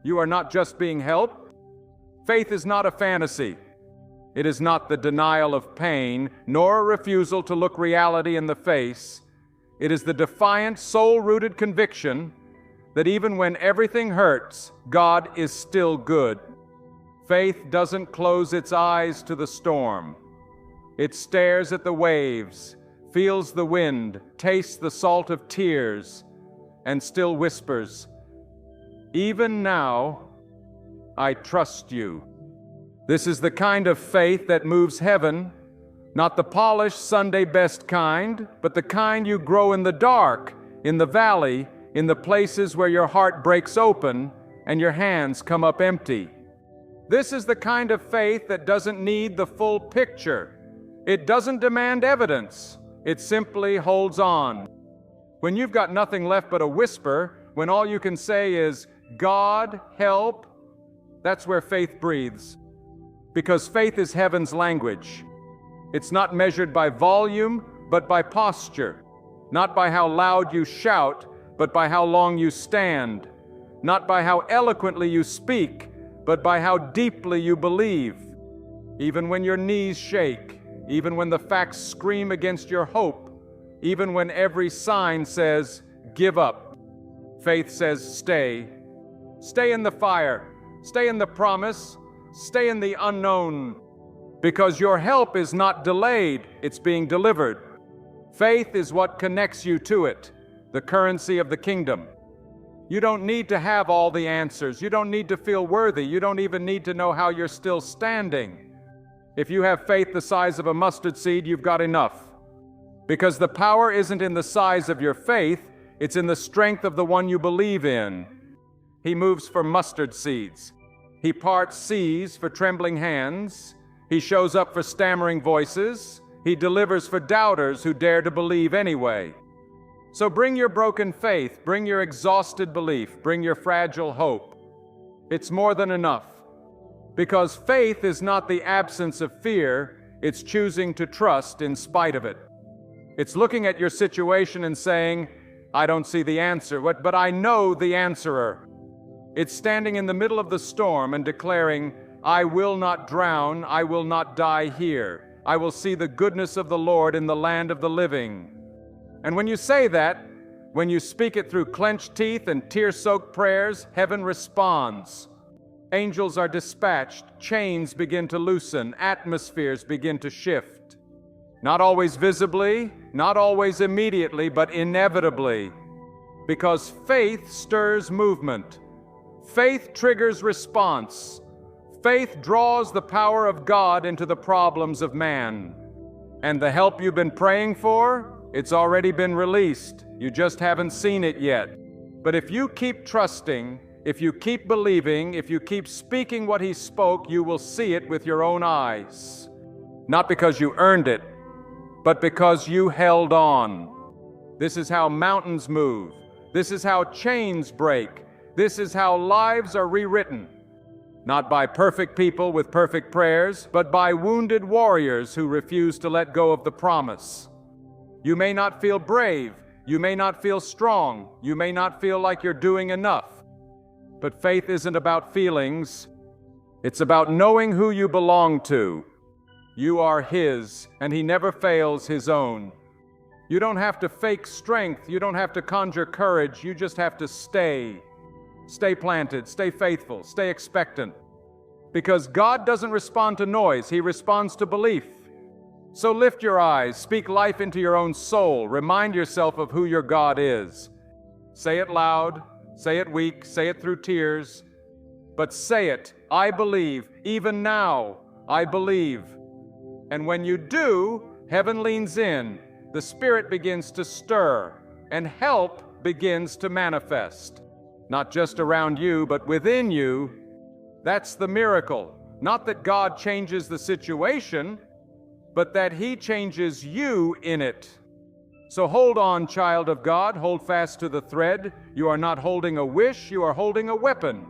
You are not just being helped. Faith is not a fantasy. It is not the denial of pain, nor a refusal to look reality in the face. It is the defiant, soul-rooted conviction that even when everything hurts, God is still good. Faith doesn't close its eyes to the storm. It stares at the waves, feels the wind, tastes the salt of tears, and still whispers, even now, I trust you. This is the kind of faith that moves heaven, not the polished Sunday best kind, but the kind you grow in the dark, in the valley, in the places where your heart breaks open and your hands come up empty. This is the kind of faith that doesn't need the full picture. It doesn't demand evidence. It simply holds on. When you've got nothing left but a whisper, when all you can say is, God, help, that's where faith breathes. Because faith is heaven's language. It's not measured by volume, but by posture. Not by how loud you shout, but by how long you stand. Not by how eloquently you speak, but by how deeply you believe. Even when your knees shake, even when the facts scream against your hope, even when every sign says, give up, faith says, stay. Stay in the fire, stay in the promise, stay in the unknown, because your help is not delayed, it's being delivered. Faith is what connects you to it, the currency of the kingdom. You don't need to have all the answers. You don't need to feel worthy. You don't even need to know how you're still standing. If you have faith the size of a mustard seed, you've got enough. Because the power isn't in the size of your faith, it's in the strength of the one you believe in. He moves for mustard seeds. He parts seas for trembling hands. He shows up for stammering voices. He delivers for doubters who dare to believe anyway. So bring your broken faith, bring your exhausted belief, bring your fragile hope. It's more than enough. Because faith is not the absence of fear, it's choosing to trust in spite of it. It's looking at your situation and saying, I don't see the answer, but I know the answerer. It's standing in the middle of the storm and declaring, I will not drown, I will not die here. I will see the goodness of the Lord in the land of the living. And when you say that, when you speak it through clenched teeth and tear-soaked prayers, heaven responds. Angels are dispatched, chains begin to loosen, atmospheres begin to shift. Not always visibly, not always immediately, but inevitably. Because faith stirs movement. Faith triggers response. Faith draws the power of God into the problems of man. And the help you've been praying for, it's already been released. You just haven't seen it yet. But if you keep trusting, if you keep believing, if you keep speaking what He spoke, you will see it with your own eyes. Not because you earned it, but because you held on. This is how mountains move. This is how chains break. This is how lives are rewritten. Not by perfect people with perfect prayers, but by wounded warriors who refuse to let go of the promise. You may not feel brave. You may not feel strong. You may not feel like you're doing enough. But faith isn't about feelings. It's about knowing who you belong to. You are His, and He never fails His own. You don't have to fake strength. You don't have to conjure courage. You just have to stay. Stay planted, stay faithful, stay expectant. Because God doesn't respond to noise, He responds to belief. So lift your eyes, speak life into your own soul, remind yourself of who your God is. Say it loud, say it weak, say it through tears, but say it, I believe, even now, I believe. And when you do, heaven leans in, the Spirit begins to stir, and help begins to manifest. Not just around you, but within you. That's the miracle. Not that God changes the situation, but that He changes you in it. So hold on, child of God, hold fast to the thread. You are not holding a wish, you are holding a weapon.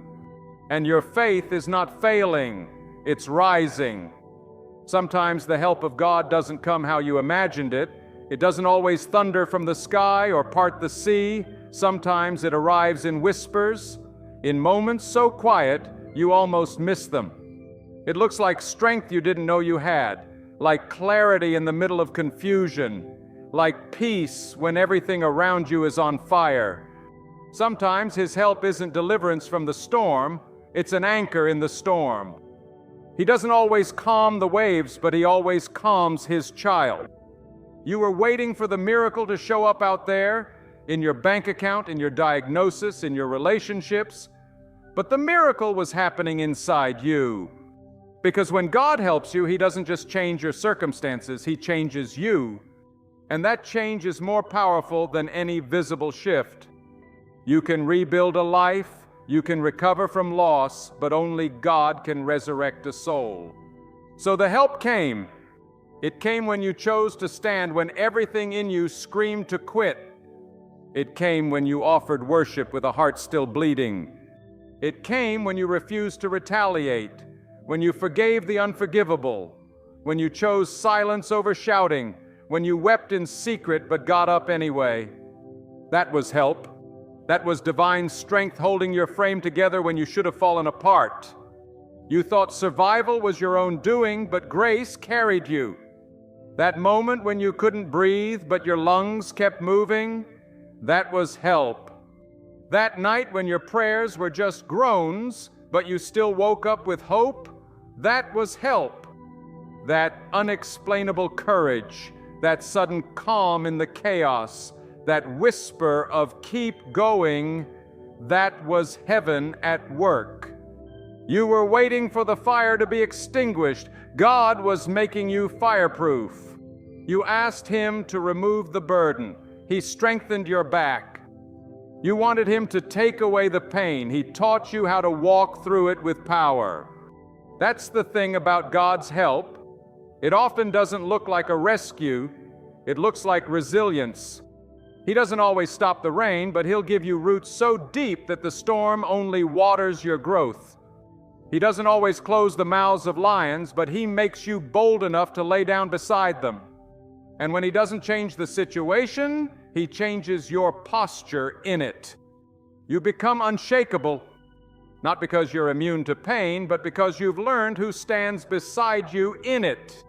And your faith is not failing, it's rising. Sometimes the help of God doesn't come how you imagined it. It doesn't always thunder from the sky or part the sea. Sometimes it arrives in whispers, in moments so quiet you almost miss them. It looks like strength you didn't know you had, like clarity in the middle of confusion, like peace when everything around you is on fire. Sometimes His help isn't deliverance from the storm, it's an anchor in the storm. He doesn't always calm the waves, but He always calms His child. You were waiting for the miracle to show up out there, in your bank account, in your diagnosis, in your relationships, but the miracle was happening inside you. Because when God helps you, He doesn't just change your circumstances, He changes you. And that change is more powerful than any visible shift. You can rebuild a life, you can recover from loss, but only God can resurrect a soul. So the help came. It came when you chose to stand, when everything in you screamed to quit. It came when you offered worship with a heart still bleeding. It came when you refused to retaliate, when you forgave the unforgivable, when you chose silence over shouting, when you wept in secret but got up anyway. That was help. That was divine strength holding your frame together when you should have fallen apart. You thought survival was your own doing, but grace carried you. That moment when you couldn't breathe but your lungs kept moving, that was help. That night when your prayers were just groans, but you still woke up with hope, that was help. That unexplainable courage, that sudden calm in the chaos, that whisper of keep going, that was heaven at work. You were waiting for the fire to be extinguished. God was making you fireproof. You asked Him to remove the burden. He strengthened your back. You wanted Him to take away the pain. He taught you how to walk through it with power. That's the thing about God's help. It often doesn't look like a rescue. It looks like resilience. He doesn't always stop the rain, but He'll give you roots so deep that the storm only waters your growth. He doesn't always close the mouths of lions, but He makes you bold enough to lay down beside them. And when He doesn't change the situation, He changes your posture in it. You become unshakable, not because you're immune to pain, but because you've learned who stands beside you in it.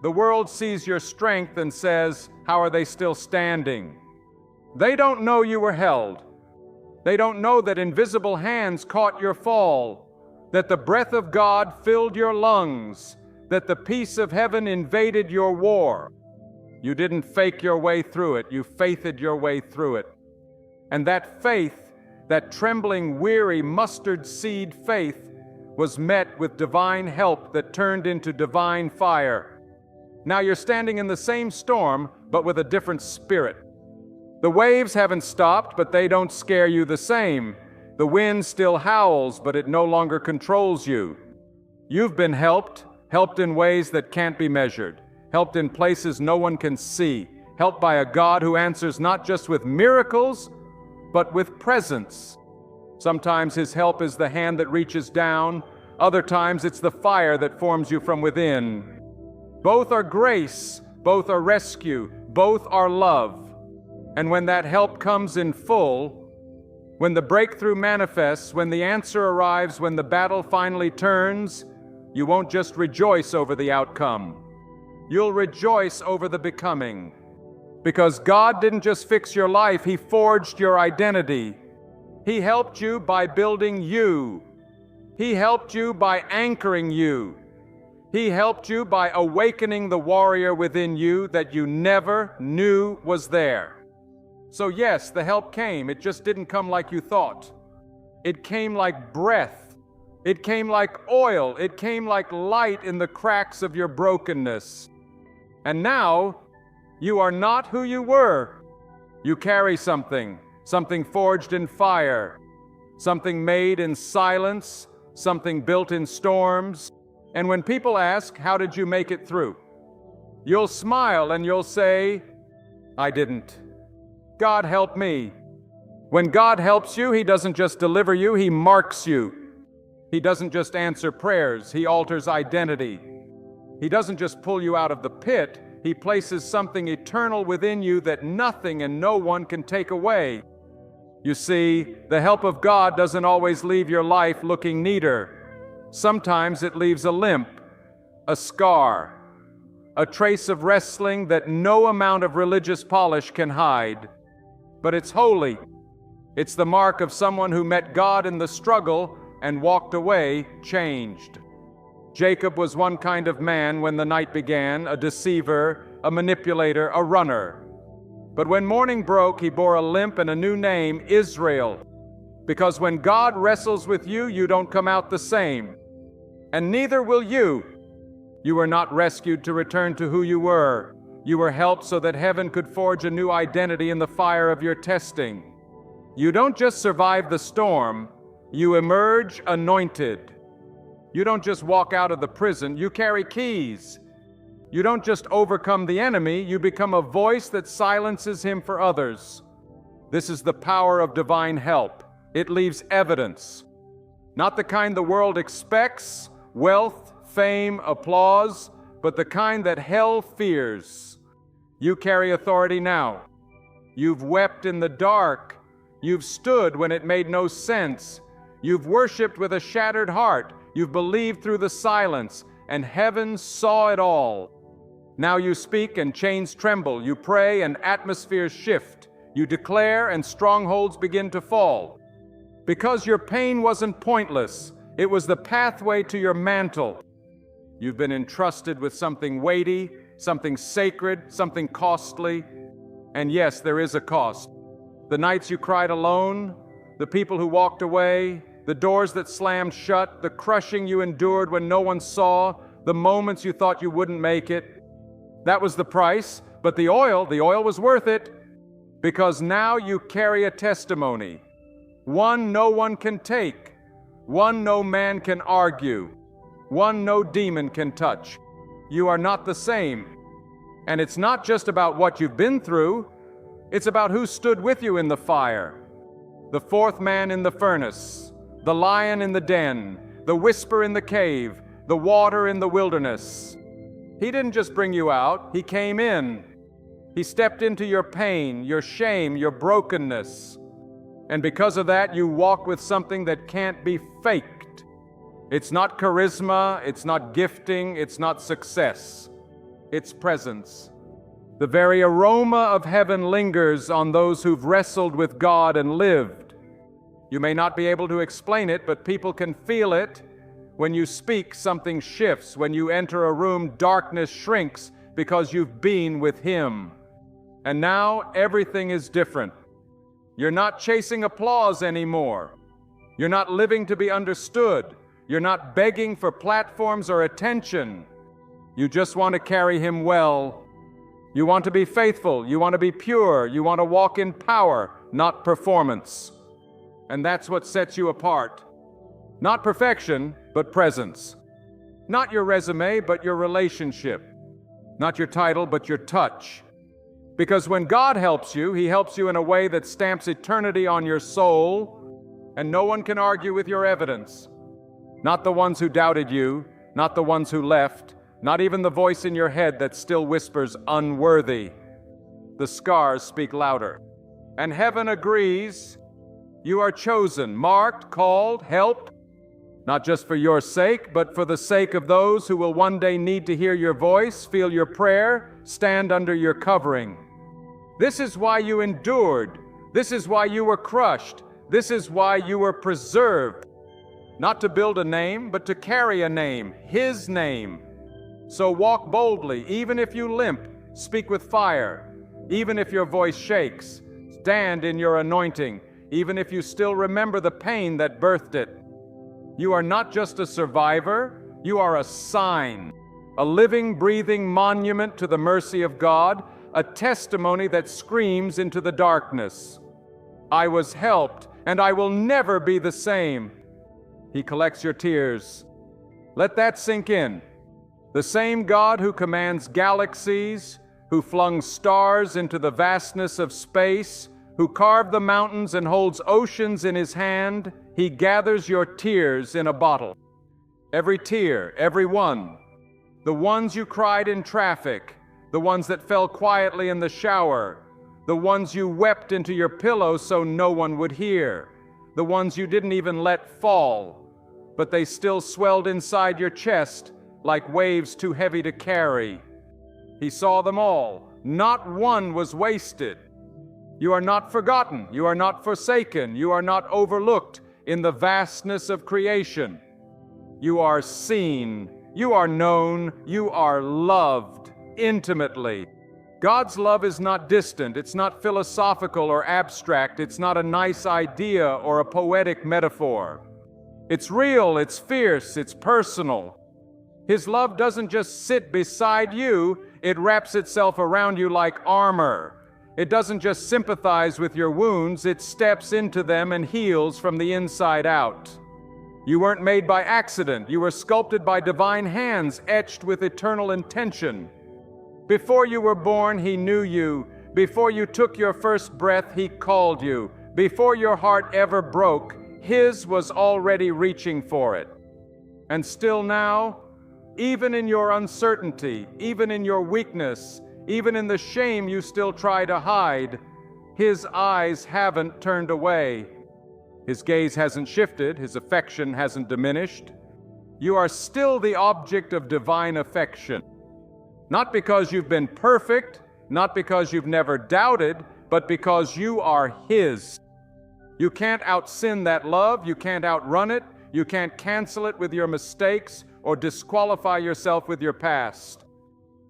The world sees your strength and says, how are they still standing? They don't know you were held. They don't know that invisible hands caught your fall, that the breath of God filled your lungs, that the peace of heaven invaded your war. You didn't fake your way through it, you faithed your way through it. And that faith, that trembling, weary, mustard seed faith, was met with divine help that turned into divine fire. Now you're standing in the same storm, but with a different spirit. The waves haven't stopped, but they don't scare you the same. The wind still howls, but it no longer controls you. You've been helped in ways that can't be measured, helped in places no one can see, helped by a God who answers not just with miracles, but with presence. Sometimes His help is the hand that reaches down. Other times it's the fire that forms you from within. Both are grace, both are rescue, both are love. And when that help comes in full, when the breakthrough manifests, when the answer arrives, when the battle finally turns, you won't just rejoice over the outcome. You'll rejoice over the becoming. Because God didn't just fix your life, He forged your identity. He helped you by building you. He helped you by anchoring you. He helped you by awakening the warrior within you that you never knew was there. So yes, the help came. It just didn't come like you thought. It came like breath. It came like oil. It came like light in the cracks of your brokenness. And now, you are not who you were. You carry something forged in fire, something made in silence, something built in storms. And when people ask, how did you make it through? You'll smile and you'll say, I didn't. God helped me. When God helps you, He doesn't just deliver you, He marks you. He doesn't just answer prayers, He alters identity. He doesn't just pull you out of the pit, He places something eternal within you that nothing and no one can take away. You see, the help of God doesn't always leave your life looking neater. Sometimes it leaves a limp, a scar, a trace of wrestling that no amount of religious polish can hide. But it's holy. It's the mark of someone who met God in the struggle and walked away changed. Jacob was one kind of man when the night began, a deceiver, a manipulator, a runner. But when morning broke, he bore a limp and a new name, Israel. Because when God wrestles with you, you don't come out the same. And neither will you. You were not rescued to return to who you were. You were helped so that heaven could forge a new identity in the fire of your testing. You don't just survive the storm, you emerge anointed. You don't just walk out of the prison, you carry keys. You don't just overcome the enemy, you become a voice that silences him for others. This is the power of divine help. It leaves evidence. Not the kind the world expects, wealth, fame, applause, but the kind that hell fears. You carry authority now. You've wept in the dark. You've stood when it made no sense. You've worshiped with a shattered heart. You've believed through the silence, and heaven saw it all. Now you speak and chains tremble. You pray and atmospheres shift. You declare and strongholds begin to fall. Because your pain wasn't pointless. It was the pathway to your mantle. You've been entrusted with something weighty, something sacred, something costly. And yes, there is a cost. The nights you cried alone, the people who walked away, the doors that slammed shut, the crushing you endured when no one saw, the moments you thought you wouldn't make it. That was the price, but the oil was worth it. Because now you carry a testimony. One no one can take. One no man can argue. One no demon can touch. You are not the same. And it's not just about what you've been through. It's about who stood with you in the fire. The fourth man in the furnace, the lion in the den, the whisper in the cave, the water in the wilderness. He didn't just bring you out, He came in. He stepped into your pain, your shame, your brokenness. And because of that, you walk with something that can't be faked. It's not charisma, it's not gifting, it's not success. It's presence. The very aroma of heaven lingers on those who've wrestled with God and lived. You may not be able to explain it, but people can feel it. When you speak, something shifts. When you enter a room, darkness shrinks because you've been with Him. And now everything is different. You're not chasing applause anymore. You're not living to be understood. You're not begging for platforms or attention. You just want to carry Him well. You want to be faithful. You want to be pure. You want to walk in power, not performance. And that's what sets you apart. Not perfection, but presence. Not your resume, but your relationship. Not your title, but your touch. Because when God helps you, He helps you in a way that stamps eternity on your soul, and no one can argue with your evidence. Not the ones who doubted you, not the ones who left, not even the voice in your head that still whispers, unworthy. The scars speak louder. And heaven agrees. You are chosen, marked, called, helped, not just for your sake, but for the sake of those who will one day need to hear your voice, feel your prayer, stand under your covering. This is why you endured. This is why you were crushed. This is why you were preserved. Not to build a name, but to carry a name, His name. So walk boldly, even if you limp, speak with fire, even if your voice shakes. Stand in your anointing, even if you still remember the pain that birthed it. You are not just a survivor, you are a sign, a living, breathing monument to the mercy of God, a testimony that screams into the darkness. I was helped, and I will never be the same. He collects your tears. Let that sink in. The same God who commands galaxies, who flung stars into the vastness of space, who carved the mountains and holds oceans in His hand, He gathers your tears in a bottle. Every tear, every one. The ones you cried in traffic, the ones that fell quietly in the shower, the ones you wept into your pillow so no one would hear, the ones you didn't even let fall, but they still swelled inside your chest like waves too heavy to carry. He saw them all. Not one was wasted. You are not forgotten. You are not forsaken. You are not overlooked in the vastness of creation. You are seen. You are known. You are loved intimately. God's love is not distant. It's not philosophical or abstract. It's not a nice idea or a poetic metaphor. It's real. It's fierce. It's personal. His love doesn't just sit beside you. It wraps itself around you like armor. It doesn't just sympathize with your wounds, it steps into them and heals from the inside out. You weren't made by accident. You were sculpted by divine hands, etched with eternal intention. Before you were born, He knew you. Before you took your first breath, He called you. Before your heart ever broke, His was already reaching for it. And still now, even in your uncertainty, even in your weakness, even in the shame you still try to hide, His eyes haven't turned away. His gaze hasn't shifted, His affection hasn't diminished. You are still the object of divine affection. Not because you've been perfect, not because you've never doubted, but because you are His. You can't out-sin that love, you can't outrun it, you can't cancel it with your mistakes or disqualify yourself with your past.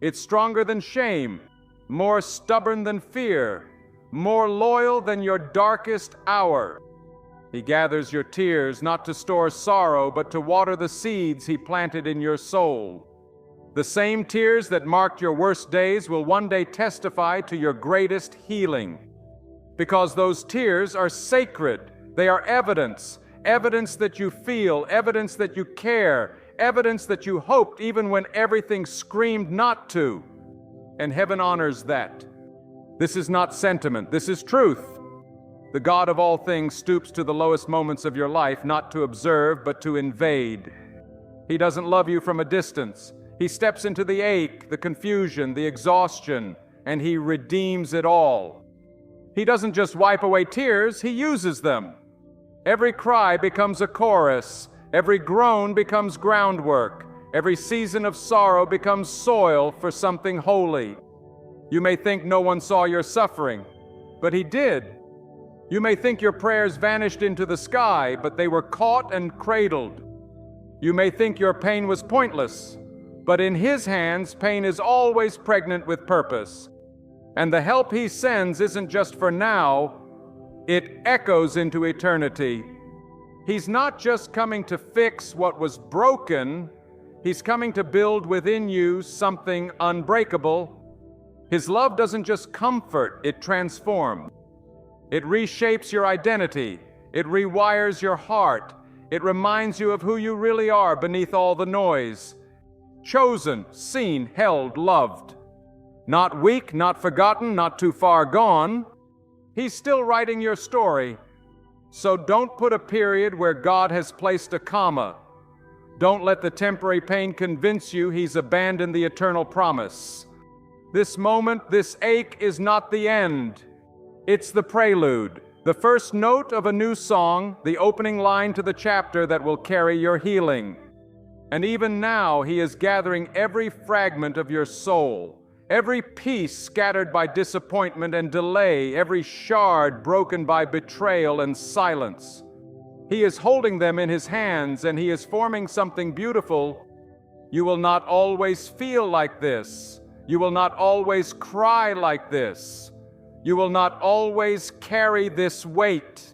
It's stronger than shame, more stubborn than fear, more loyal than your darkest hour. He gathers your tears not to store sorrow, but to water the seeds He planted in your soul. The same tears that marked your worst days will one day testify to your greatest healing. Because those tears are sacred. They are evidence, evidence that you feel, evidence that you care, evidence that you hoped even when everything screamed not to. And heaven honors that. This is not sentiment, this is truth. The God of all things stoops to the lowest moments of your life, not to observe, but to invade. He doesn't love you from a distance. He steps into the ache, the confusion, the exhaustion, and He redeems it all. He doesn't just wipe away tears, He uses them. Every cry becomes a chorus. Every groan becomes groundwork. Every season of sorrow becomes soil for something holy. You may think no one saw your suffering, but He did. You may think your prayers vanished into the sky, but they were caught and cradled. You may think your pain was pointless, but in His hands, pain is always pregnant with purpose. And the help He sends isn't just for now, it echoes into eternity. He's not just coming to fix what was broken, He's coming to build within you something unbreakable. His love doesn't just comfort, it transforms. It reshapes your identity. It rewires your heart. It reminds you of who you really are beneath all the noise. Chosen, seen, held, loved. Not weak, not forgotten, not too far gone. He's still writing your story. So don't put a period where God has placed a comma. Don't let the temporary pain convince you He's abandoned the eternal promise. This moment, this ache is not the end. It's the prelude, the first note of a new song, the opening line to the chapter that will carry your healing. And even now, He is gathering every fragment of your soul, every piece scattered by disappointment and delay, every shard broken by betrayal and silence. He is holding them in His hands, and He is forming something beautiful. You will not always feel like this. You will not always cry like this. You will not always carry this weight.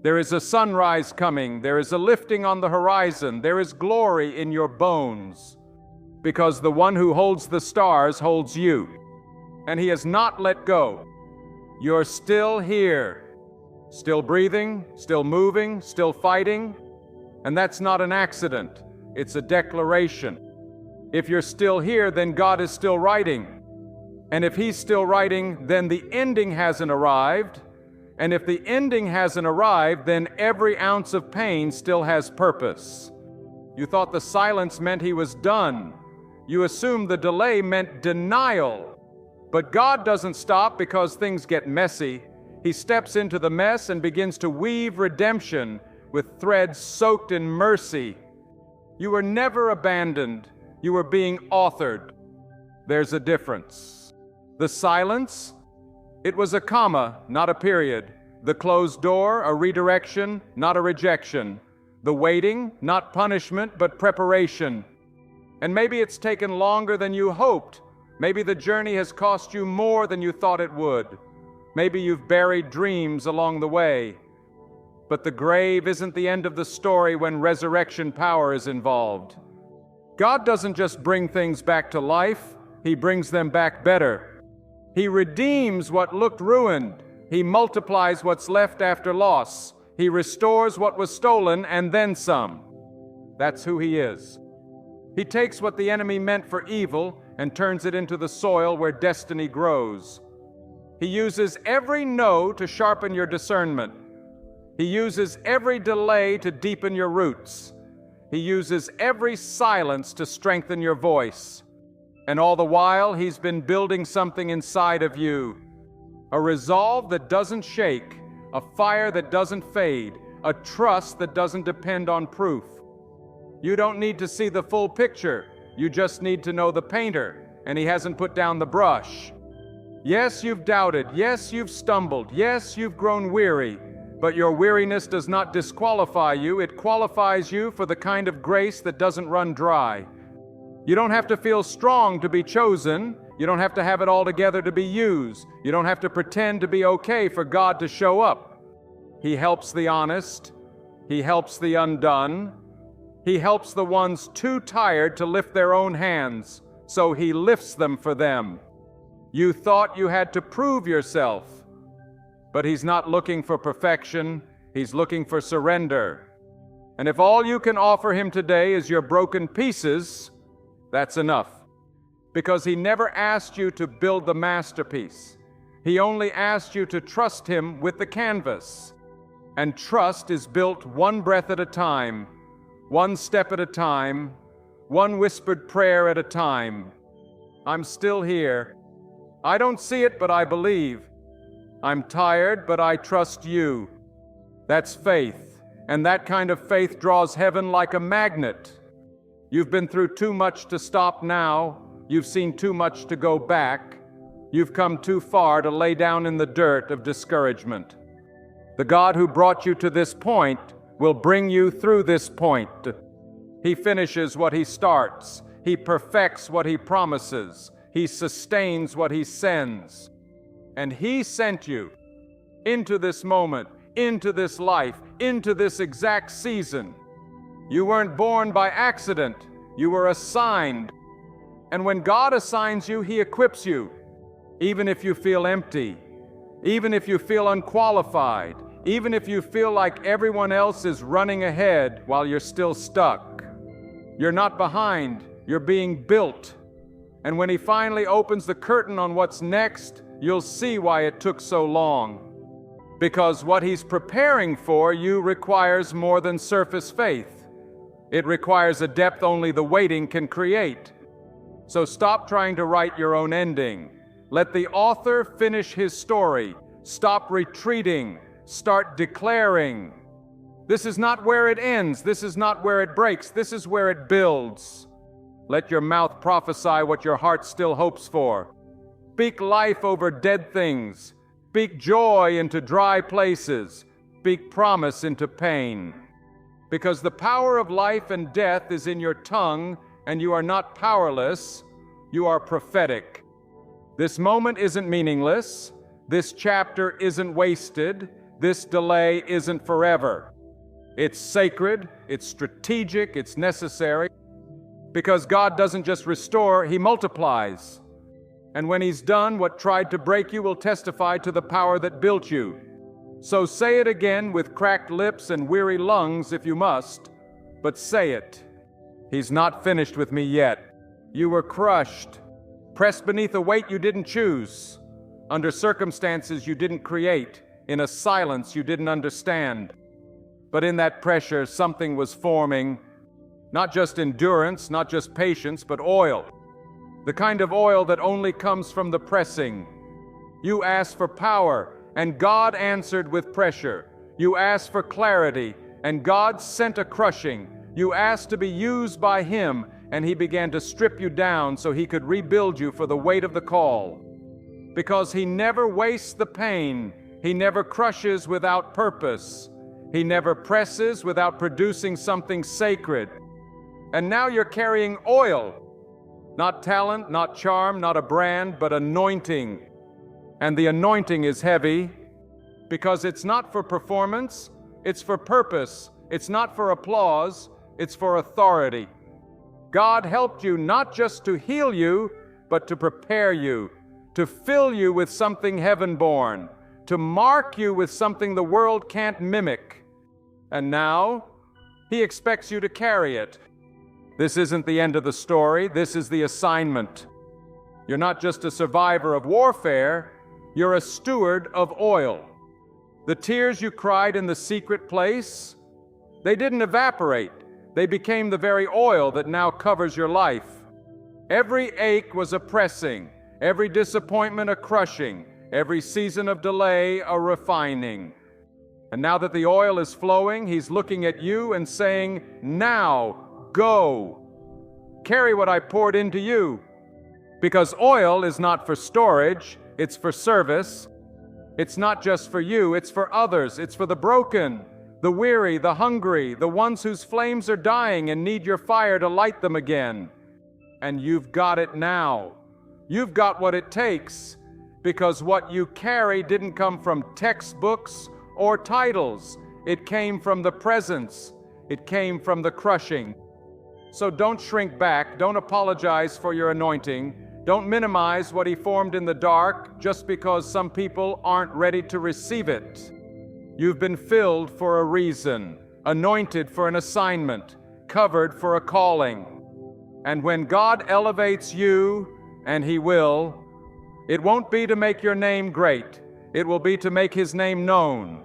There is a sunrise coming. There is a lifting on the horizon. There is glory in your bones, because the one who holds the stars holds you, and He has not let go. You're still here. Still breathing, still moving, still fighting. And that's not an accident. It's a declaration. If you're still here, then God is still writing. And if He's still writing, then the ending hasn't arrived. And if the ending hasn't arrived, then every ounce of pain still has purpose. You thought the silence meant He was done. You assumed the delay meant denial. But God doesn't stop because things get messy. He steps into the mess and begins to weave redemption with threads soaked in mercy. You were never abandoned. You were being authored. There's a difference. The silence, it was a comma, not a period. The closed door, a redirection, not a rejection. The waiting, not punishment, but preparation. And maybe it's taken longer than you hoped. Maybe the journey has cost you more than you thought it would. Maybe you've buried dreams along the way. But the grave isn't the end of the story when resurrection power is involved. God doesn't just bring things back to life, He brings them back better. He redeems what looked ruined. He multiplies what's left after loss. He restores what was stolen and then some. That's who He is. He takes what the enemy meant for evil and turns it into the soil where destiny grows. He uses every no to sharpen your discernment. He uses every delay to deepen your roots. He uses every silence to strengthen your voice. And all the while, He's been building something inside of you. A resolve that doesn't shake, a fire that doesn't fade, a trust that doesn't depend on proof. You don't need to see the full picture. You just need to know the painter, and he hasn't put down the brush. Yes, you've doubted. Yes, you've stumbled. Yes, you've grown weary. But your weariness does not disqualify you. It qualifies you for the kind of grace that doesn't run dry. You don't have to feel strong to be chosen. You don't have to have it all together to be used. You don't have to pretend to be okay for God to show up. He helps the honest. He helps the undone. He helps the ones too tired to lift their own hands, so He lifts them for them. You thought you had to prove yourself, but He's not looking for perfection. He's looking for surrender. And if all you can offer Him today is your broken pieces, that's enough. Because He never asked you to build the masterpiece. He only asked you to trust Him with the canvas. And trust is built one breath at a time, one step at a time, one whispered prayer at a time. I'm still here. I don't see it, but I believe. I'm tired, but I trust You. That's faith, and that kind of faith draws heaven like a magnet. You've been through too much to stop now. You've seen too much to go back. You've come too far to lay down in the dirt of discouragement. The God who brought you to this point will bring you through this point. He finishes what He starts. He perfects what He promises. He sustains what He sends. And He sent you into this moment, into this life, into this exact season. You weren't born by accident. You were assigned. And when God assigns you, He equips you. Even if you feel empty, even if you feel unqualified, even if you feel like everyone else is running ahead while you're still stuck. You're not behind. You're being built. And when he finally opens the curtain on what's next, you'll see why it took so long. Because what he's preparing for you requires more than surface faith. It requires a depth only the waiting can create. So stop trying to write your own ending. Let the author finish his story. Stop retreating. Start declaring. This is not where it ends. This is not where it breaks. This is where it builds. Let your mouth prophesy what your heart still hopes for. Speak life over dead things. Speak joy into dry places. Speak promise into pain. Because the power of life and death is in your tongue, and you are not powerless, you are prophetic. This moment isn't meaningless. This chapter isn't wasted. This delay isn't forever. It's sacred, it's strategic, it's necessary. Because God doesn't just restore, He multiplies. And when He's done, what tried to break you will testify to the power that built you. So say it again with cracked lips and weary lungs if you must, but say it. He's not finished with me yet. You were crushed, pressed beneath a weight you didn't choose, under circumstances you didn't create, in a silence you didn't understand. But in that pressure, something was forming, not just endurance, not just patience, but oil. The kind of oil that only comes from the pressing. You asked for power, and God answered with pressure. You asked for clarity, and God sent a crushing. You asked to be used by Him, and He began to strip you down so He could rebuild you for the weight of the call. Because He never wastes the pain. He never crushes without purpose. He never presses without producing something sacred. And now you're carrying oil. Not talent, not charm, not a brand, but anointing. And the anointing is heavy because it's not for performance, it's for purpose. It's not for applause, it's for authority. God helped you not just to heal you, but to prepare you, to fill you with something heaven-born, to mark you with something the world can't mimic. And now, He expects you to carry it. This isn't the end of the story, this is the assignment. You're not just a survivor of warfare, you're a steward of oil. The tears you cried in the secret place, they didn't evaporate. They became the very oil that now covers your life. Every ache was a pressing, every disappointment a crushing, every season of delay a refining. And now that the oil is flowing, He's looking at you and saying, now, go. Carry what I poured into you. Because oil is not for storage, it's for service. It's not just for you, it's for others. It's for the broken, the weary, the hungry, the ones whose flames are dying and need your fire to light them again. And you've got it now. You've got what it takes, because what you carry didn't come from textbooks or titles. It came from the presence. It came from the crushing. So don't shrink back. Don't apologize for your anointing. Don't minimize what He formed in the dark just because some people aren't ready to receive it. You've been filled for a reason, anointed for an assignment, covered for a calling. And when God elevates you, and He will, it won't be to make your name great. It will be to make His name known.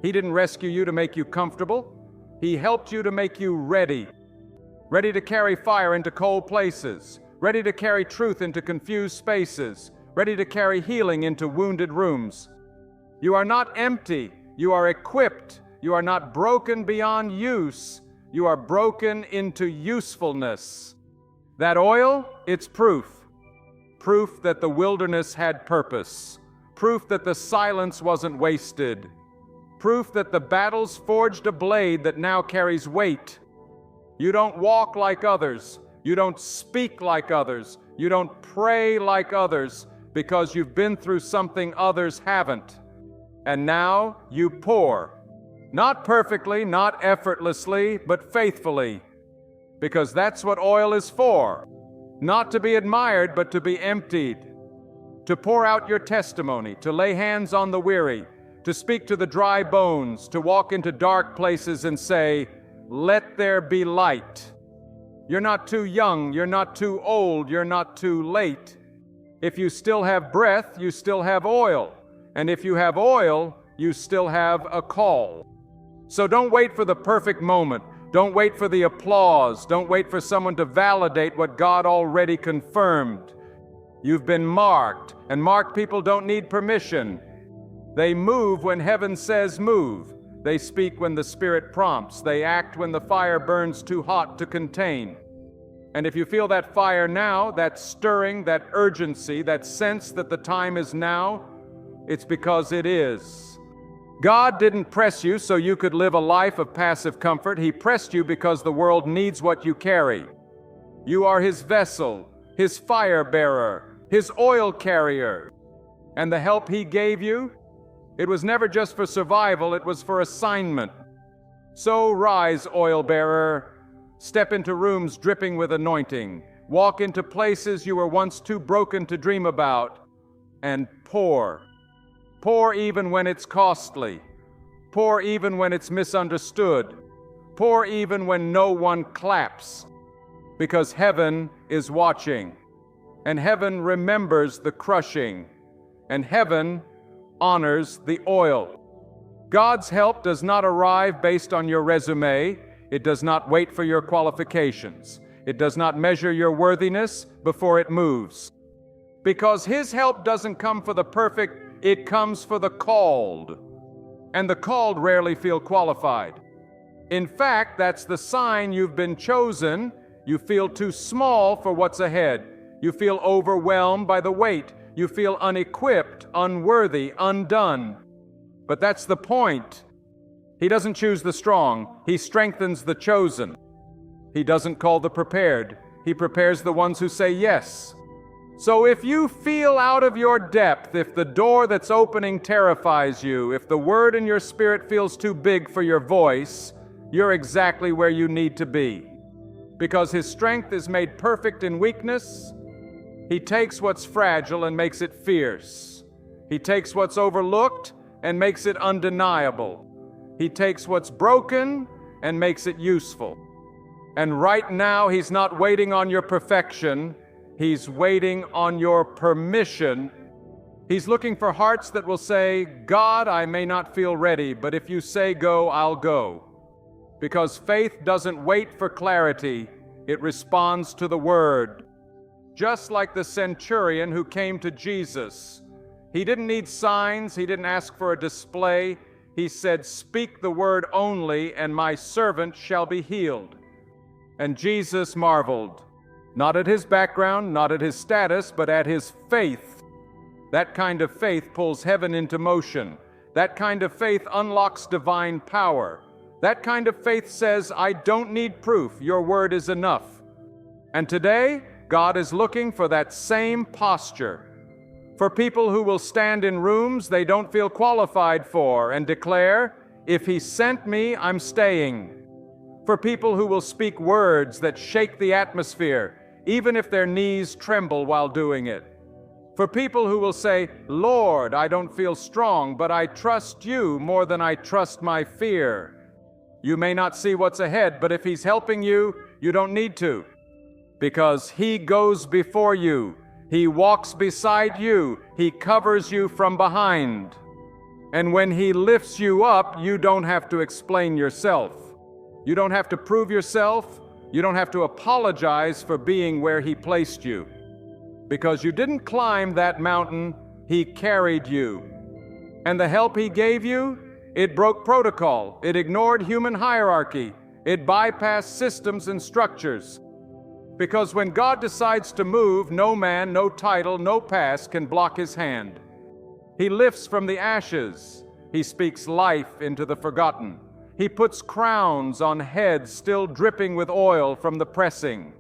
He didn't rescue you to make you comfortable. He helped you to make you ready. Ready to carry fire into cold places, ready to carry truth into confused spaces, ready to carry healing into wounded rooms. You are not empty, you are equipped. You are not broken beyond use, you are broken into usefulness. That oil, it's proof. Proof that the wilderness had purpose. Proof that the silence wasn't wasted. Proof that the battles forged a blade that now carries weight. You don't walk like others. You don't speak like others. You don't pray like others because you've been through something others haven't. And now you pour. Not perfectly, not effortlessly, but faithfully. Because that's what oil is for. Not to be admired, but to be emptied. To pour out your testimony, to lay hands on the weary, to speak to the dry bones, to walk into dark places and say, "Let there be light." You're not too young, you're not too old, you're not too late. If you still have breath, you still have oil. And if you have oil, you still have a call. So don't wait for the perfect moment. Don't wait for the applause. Don't wait for someone to validate what God already confirmed. You've been marked, and marked people don't need permission. They move when heaven says move. They speak when the Spirit prompts. They act when the fire burns too hot to contain. And if you feel that fire now, that stirring, that urgency, that sense that the time is now, it's because it is. God didn't press you so you could live a life of passive comfort. He pressed you because the world needs what you carry. You are His vessel, His fire bearer, His oil carrier. And the help He gave you, it was never just for survival, it was for assignment. So rise, oil bearer. Step into rooms dripping with anointing. Walk into places you were once too broken to dream about. And pour. Pour even when it's costly. Pour even when it's misunderstood. Pour even when no one claps. Because heaven is watching. And heaven remembers the crushing. And heaven honors the oil. God's help does not arrive based on your resume. It does not wait for your qualifications. It does not measure your worthiness before it moves. Because His help doesn't come for the perfect, it comes for the called. And the called rarely feel qualified. In fact, that's the sign you've been chosen. You feel too small for what's ahead. You feel overwhelmed by the weight. You feel unequipped, unworthy, undone. But that's the point. He doesn't choose the strong. He strengthens the chosen. He doesn't call the prepared. He prepares the ones who say yes. So if you feel out of your depth, if the door that's opening terrifies you, if the word in your spirit feels too big for your voice, you're exactly where you need to be. Because His strength is made perfect in weakness. He takes what's fragile and makes it fierce. He takes what's overlooked and makes it undeniable. He takes what's broken and makes it useful. And right now, He's not waiting on your perfection. He's waiting on your permission. He's looking for hearts that will say, God, I may not feel ready, but if you say go, I'll go. Because faith doesn't wait for clarity. It responds to the word. Just like the centurion who came to Jesus. He didn't need signs. He didn't ask for a display. He said, speak the word only, and my servant shall be healed. And Jesus marveled, not at his background, not at his status, but at his faith. That kind of faith pulls heaven into motion. That kind of faith unlocks divine power. That kind of faith says, I don't need proof, your word is enough. And today, God is looking for that same posture. For people who will stand in rooms they don't feel qualified for and declare, if He sent me, I'm staying. For people who will speak words that shake the atmosphere, even if their knees tremble while doing it. For people who will say, Lord, I don't feel strong, but I trust you more than I trust my fear. You may not see what's ahead, but if He's helping you, you don't need to. Because He goes before you. He walks beside you. He covers you from behind. And when He lifts you up, you don't have to explain yourself. You don't have to prove yourself. You don't have to apologize for being where He placed you. Because you didn't climb that mountain, He carried you. And the help He gave you, it broke protocol. It ignored human hierarchy. It bypassed systems and structures. Because when God decides to move, no man, no title, no past can block His hand. He lifts from the ashes. He speaks life into the forgotten. He puts crowns on heads still dripping with oil from the pressing.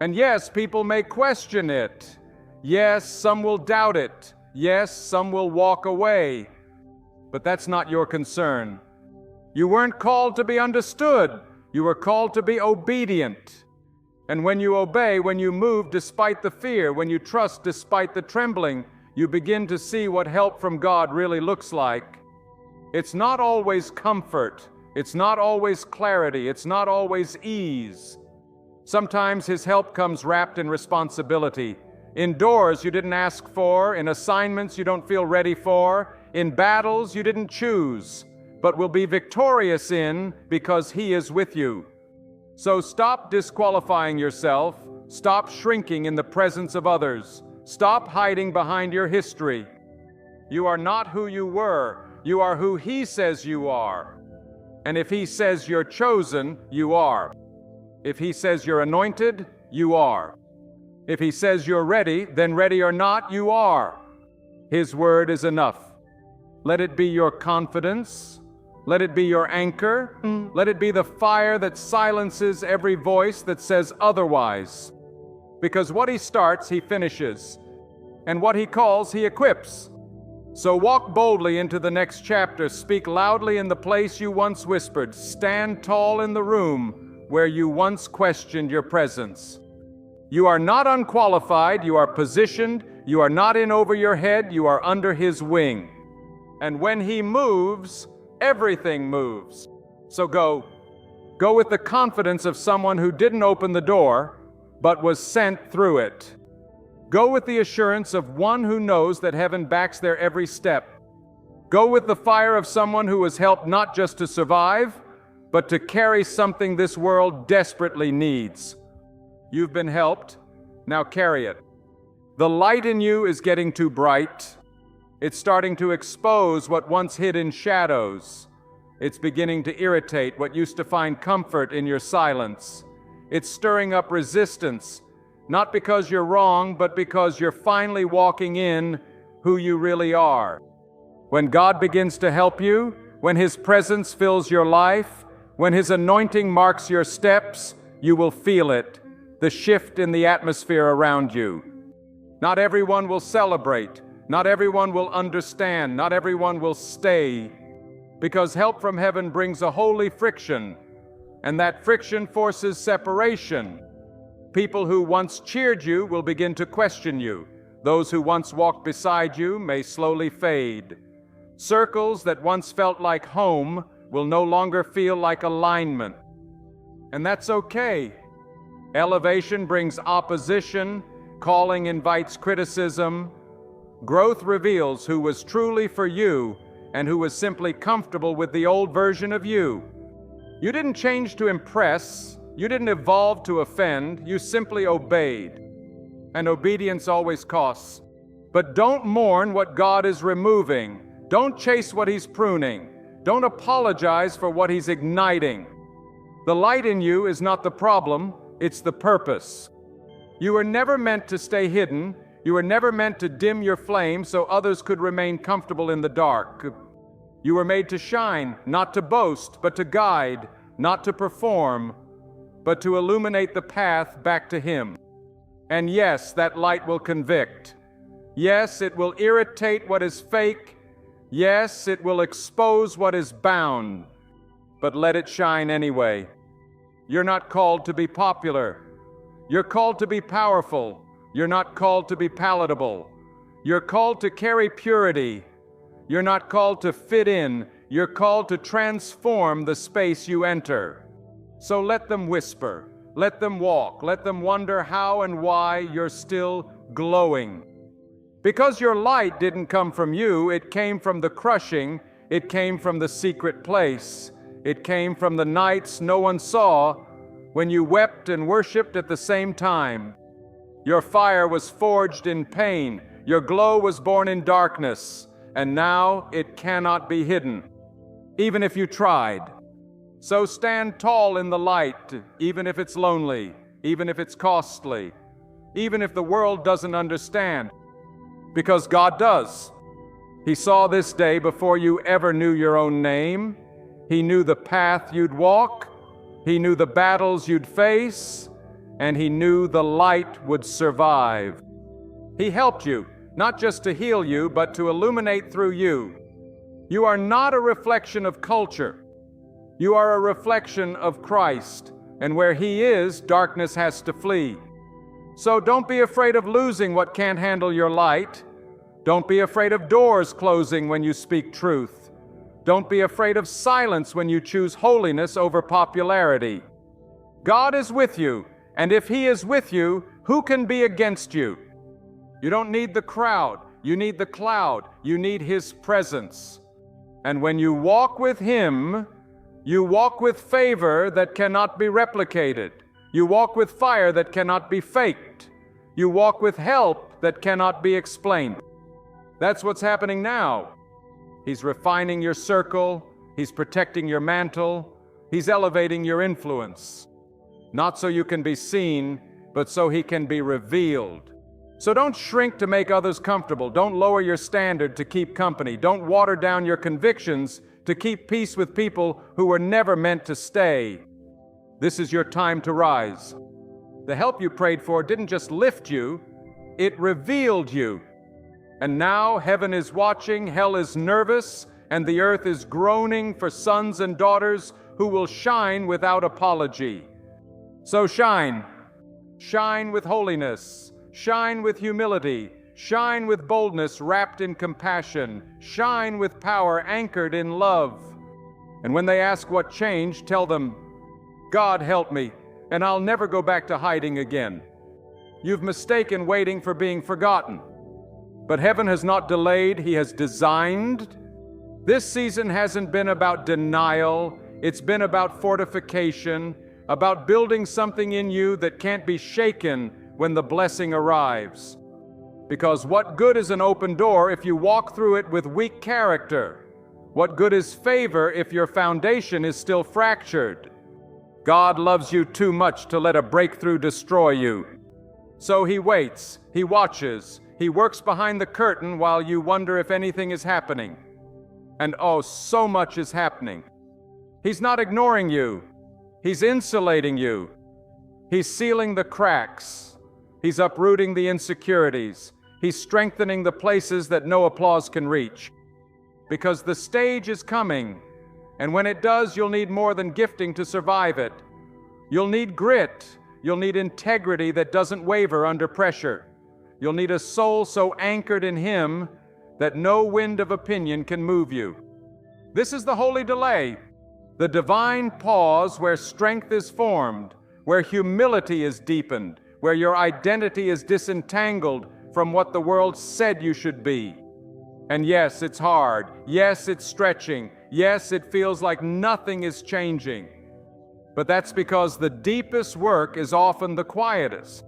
And yes, people may question it. Yes, some will doubt it. Yes, some will walk away. But that's not your concern. You weren't called to be understood. You were called to be obedient. And when you obey, when you move despite the fear, when you trust despite the trembling, you begin to see what help from God really looks like. It's not always comfort. It's not always clarity. It's not always ease. Sometimes His help comes wrapped in responsibility. In doors you didn't ask for, in assignments you don't feel ready for, in battles you didn't choose, but will be victorious in because He is with you. So stop disqualifying yourself, stop shrinking in the presence of others, stop hiding behind your history. You are not who you were, you are who He says you are. And if He says you're chosen, you are. If He says you're anointed, you are. If He says you're ready, then ready or not, you are. His word is enough. Let it be your confidence. Let it be your anchor. Let it be the fire that silences every voice that says otherwise. Because what He starts, He finishes. And what He calls, He equips. So walk boldly into the next chapter. Speak loudly in the place you once whispered. Stand tall in the room where you once questioned your presence. You are not unqualified, you are positioned, you are not in over your head, you are under His wing. And when He moves, everything moves. So go with the confidence of someone who didn't open the door, but was sent through it. Go with the assurance of one who knows that heaven backs their every step. Go with the fire of someone who was helped not just to survive, but to carry something this world desperately needs. You've been helped, now carry it. The light in you is getting too bright. It's starting to expose what once hid in shadows. It's beginning to irritate what used to find comfort in your silence. It's stirring up resistance, not because you're wrong, but because you're finally walking in who you really are. When God begins to help you, when His presence fills your life, when His anointing marks your steps, you will feel it, the shift in the atmosphere around you. Not everyone will celebrate. Not everyone will understand. Not everyone will stay. Because help from heaven brings a holy friction, and that friction forces separation. People who once cheered you will begin to question you. Those who once walked beside you may slowly fade. Circles that once felt like home will no longer feel like alignment. And that's okay. Elevation brings opposition. Calling invites criticism. Growth reveals who was truly for you and who was simply comfortable with the old version of you. You didn't change to impress. You didn't evolve to offend. You simply obeyed. And obedience always costs. But don't mourn what God is removing. Don't chase what He's pruning. Don't apologize for what He's igniting. The light in you is not the problem, it's the purpose. You were never meant to stay hidden. You were never meant to dim your flame so others could remain comfortable in the dark. You were made to shine, not to boast, but to guide, not to perform, but to illuminate the path back to Him. And yes, that light will convict. Yes, it will irritate what is fake. Yes, it will expose what is bound. But let it shine anyway. You're not called to be popular. You're called to be powerful. You're not called to be palatable. You're called to carry purity. You're not called to fit in. You're called to transform the space you enter. So let them whisper. Let them walk. Let them wonder how and why you're still glowing. Because your light didn't come from you, it came from the crushing. It came from the secret place. It came from the nights no one saw when you wept and worshiped at the same time. Your fire was forged in pain. Your glow was born in darkness. And now it cannot be hidden, even if you tried. So stand tall in the light, even if it's lonely, even if it's costly, even if the world doesn't understand. Because God does. He saw this day before you ever knew your own name. He knew the path you'd walk. He knew the battles you'd face. And He knew the light would survive. He helped you, not just to heal you, but to illuminate through you. You are not a reflection of culture. You are a reflection of Christ. And where He is, darkness has to flee. So don't be afraid of losing what can't handle your light. Don't be afraid of doors closing when you speak truth. Don't be afraid of silence when you choose holiness over popularity. God is with you. And if He is with you, who can be against you? You don't need the crowd. You need the cloud. You need His presence. And when you walk with Him, you walk with favor that cannot be replicated. You walk with fire that cannot be faked. You walk with help that cannot be explained. That's what's happening now. He's refining your circle. He's protecting your mantle. He's elevating your influence. Not so you can be seen, but so He can be revealed. So don't shrink to make others comfortable. Don't lower your standard to keep company. Don't water down your convictions to keep peace with people who were never meant to stay. This is your time to rise. The help you prayed for didn't just lift you, it revealed you. And now heaven is watching, hell is nervous, and the earth is groaning for sons and daughters who will shine without apology. So shine. Shine with holiness. Shine with humility. Shine with boldness wrapped in compassion. Shine with power anchored in love. And when they ask what changed, tell them, God help me, and I'll never go back to hiding again. You've mistaken waiting for being forgotten. But heaven has not delayed, He has designed. This season hasn't been about denial, it's been about fortification, about building something in you that can't be shaken when the blessing arrives. Because what good is an open door if you walk through it with weak character? What good is favor if your foundation is still fractured? God loves you too much to let a breakthrough destroy you. So He waits, He watches, He works behind the curtain while you wonder if anything is happening. And oh, so much is happening. He's not ignoring you. He's insulating you. He's sealing the cracks. He's uprooting the insecurities. He's strengthening the places that no applause can reach. Because the stage is coming, and when it does, you'll need more than gifting to survive it. You'll need grit. You'll need integrity that doesn't waver under pressure. You'll need a soul so anchored in Him that no wind of opinion can move you. This is the holy delay, the divine pause where strength is formed, where humility is deepened, where your identity is disentangled from what the world said you should be. And yes, it's hard. Yes, it's stretching. Yes, it feels like nothing is changing. But that's because the deepest work is often the quietest.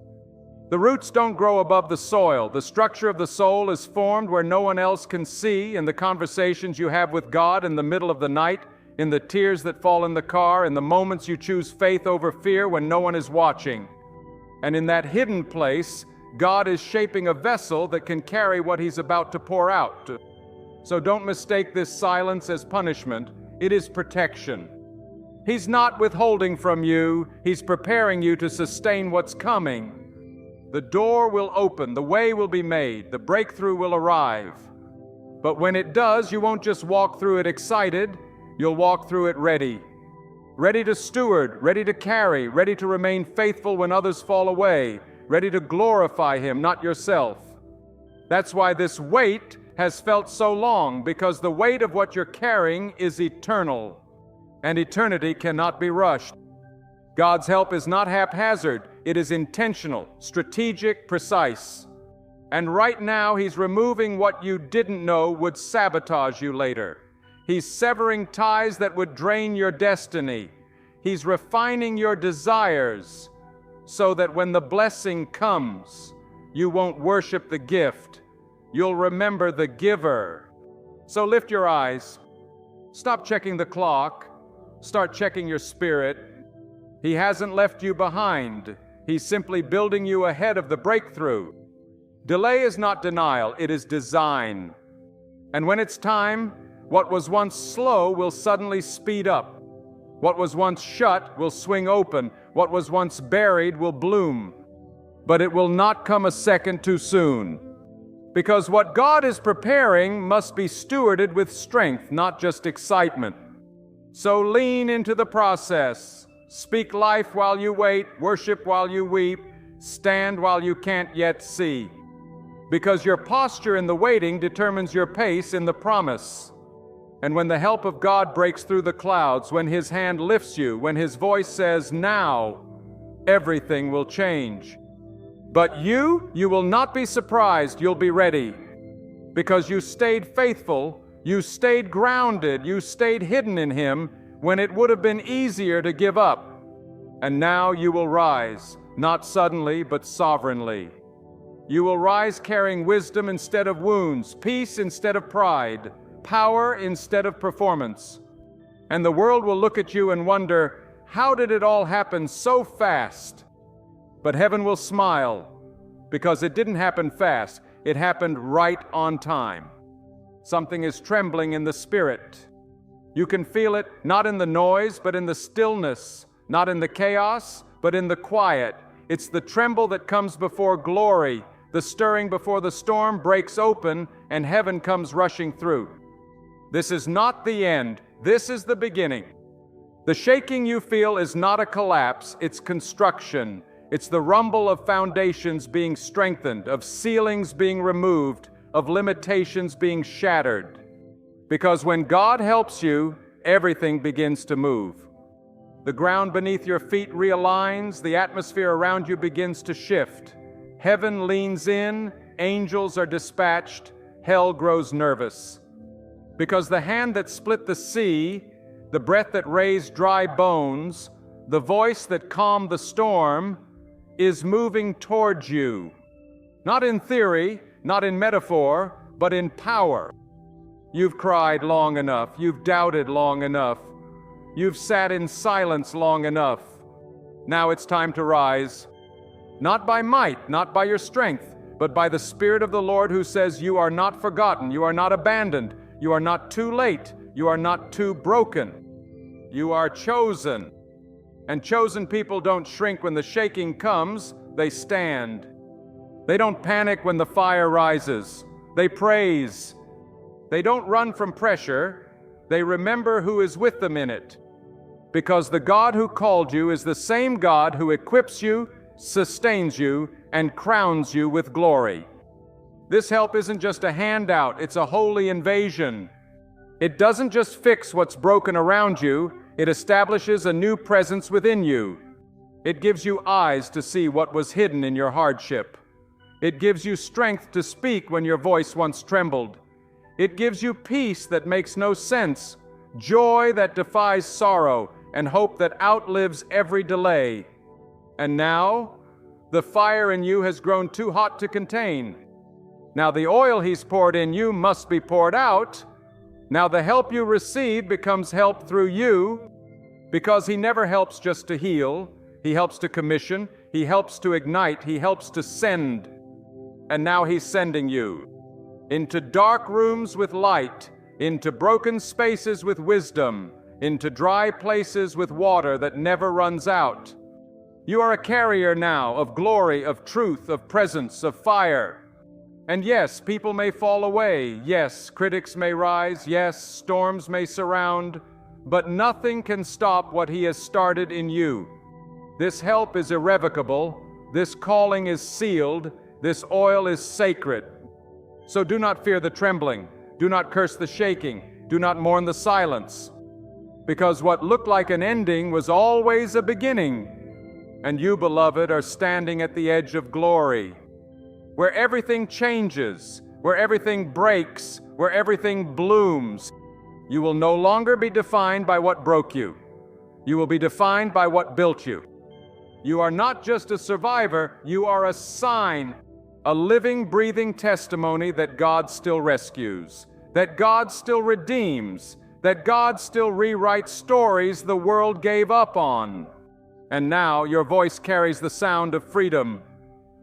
The roots don't grow above the soil. The structure of the soul is formed where no one else can see, in the conversations you have with God in the middle of the night, in the tears that fall in the car, in the moments you choose faith over fear when no one is watching. And in that hidden place, God is shaping a vessel that can carry what He's about to pour out. So don't mistake this silence as punishment. It is protection. He's not withholding from you. He's preparing you to sustain what's coming. The door will open, the way will be made, the breakthrough will arrive. But when it does, you won't just walk through it excited, you'll walk through it ready. Ready to steward, ready to carry, ready to remain faithful when others fall away, ready to glorify Him, not yourself. That's why this weight has felt so long, because the weight of what you're carrying is eternal, and eternity cannot be rushed. God's help is not haphazard. It is intentional, strategic, precise. And right now, He's removing what you didn't know would sabotage you later. He's severing ties that would drain your destiny. He's refining your desires so that when the blessing comes, you won't worship the gift. You'll remember the giver. So lift your eyes. Stop checking the clock. Start checking your spirit. He hasn't left you behind. He's simply building you ahead of the breakthrough. Delay is not denial, it is design. And when it's time, what was once slow will suddenly speed up. What was once shut will swing open. What was once buried will bloom. But it will not come a second too soon. Because what God is preparing must be stewarded with strength, not just excitement. So lean into the process. Speak life while you wait, worship while you weep, stand while you can't yet see. Because your posture in the waiting determines your pace in the promise. And when the help of God breaks through the clouds, when His hand lifts you, when His voice says, now, Everything will change. But you will not be surprised. You'll be ready. Because you stayed faithful, you stayed grounded, you stayed hidden in Him when it would have been easier to give up. And now you will rise, not suddenly, but sovereignly. You will rise carrying wisdom instead of wounds, peace instead of pride, power instead of performance. And the world will look at you and wonder, how did it all happen so fast? But heaven will smile, because it didn't happen fast. It happened right on time. Something is trembling in the spirit. You can feel it not in the noise, but in the stillness, not in the chaos, but in the quiet. It's the tremble that comes before glory, the stirring before the storm breaks open and heaven comes rushing through. This is not the end. This is the beginning. The shaking you feel is not a collapse, it's construction. It's the rumble of foundations being strengthened, of ceilings being removed, of limitations being shattered. Because when God helps you, everything begins to move. The ground beneath your feet realigns, the atmosphere around you begins to shift. Heaven leans in, angels are dispatched, hell grows nervous. Because the hand that split the sea, the breath that raised dry bones, the voice that calmed the storm, is moving towards you. Not in theory, not in metaphor, but in power. You've cried long enough, you've doubted long enough, you've sat in silence long enough. Now it's time to rise. Not by might, not by your strength, but by the Spirit of the Lord who says you are not forgotten, you are not abandoned, you are not too late, you are not too broken. You are chosen. And chosen people don't shrink when the shaking comes, they stand. They don't panic when the fire rises. They praise. They don't run from pressure. They remember who is with them in it. Because the God who called you is the same God who equips you, sustains you, and crowns you with glory. This help isn't just a handout, it's a holy invasion. It doesn't just fix what's broken around you, it establishes a new presence within you. It gives you eyes to see what was hidden in your hardship. It gives you strength to speak when your voice once trembled. It gives you peace that makes no sense, joy that defies sorrow, and hope that outlives every delay. And now, the fire in you has grown too hot to contain. Now the oil He's poured in you must be poured out. Now the help you receive becomes help through you, because He never helps just to heal. He helps to commission, He helps to ignite, He helps to send. And now He's sending you into dark rooms with light, into broken spaces with wisdom, into dry places with water that never runs out. You are a carrier now of glory, of truth, of presence, of fire. And yes, people may fall away. Yes, critics may rise. Yes, storms may surround. But nothing can stop what He has started in you. This help is irrevocable. This calling is sealed. This oil is sacred. So do not fear the trembling. Do not curse the shaking. Do not mourn the silence. Because what looked like an ending was always a beginning. And you, beloved, are standing at the edge of glory, where everything changes, where everything breaks, where everything blooms. You will no longer be defined by what broke you. You will be defined by what built you. You are not just a survivor, you are a sign, a living, breathing testimony that God still rescues, that God still redeems, that God still rewrites stories the world gave up on. And now your voice carries the sound of freedom.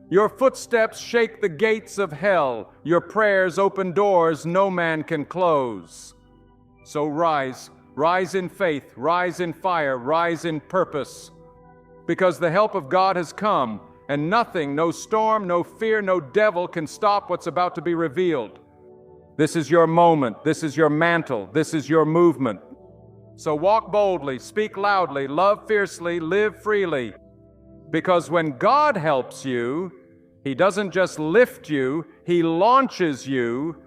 Your footsteps shake the gates of hell. Your prayers open doors no man can close. So rise, rise in faith, rise in fire, rise in purpose. Because the help of God has come, and nothing, no storm, no fear, no devil can stop what's about to be revealed. This is your moment, this is your mantle, this is your movement. So walk boldly, speak loudly, love fiercely, live freely. Because when God helps you, He doesn't just lift you, He launches you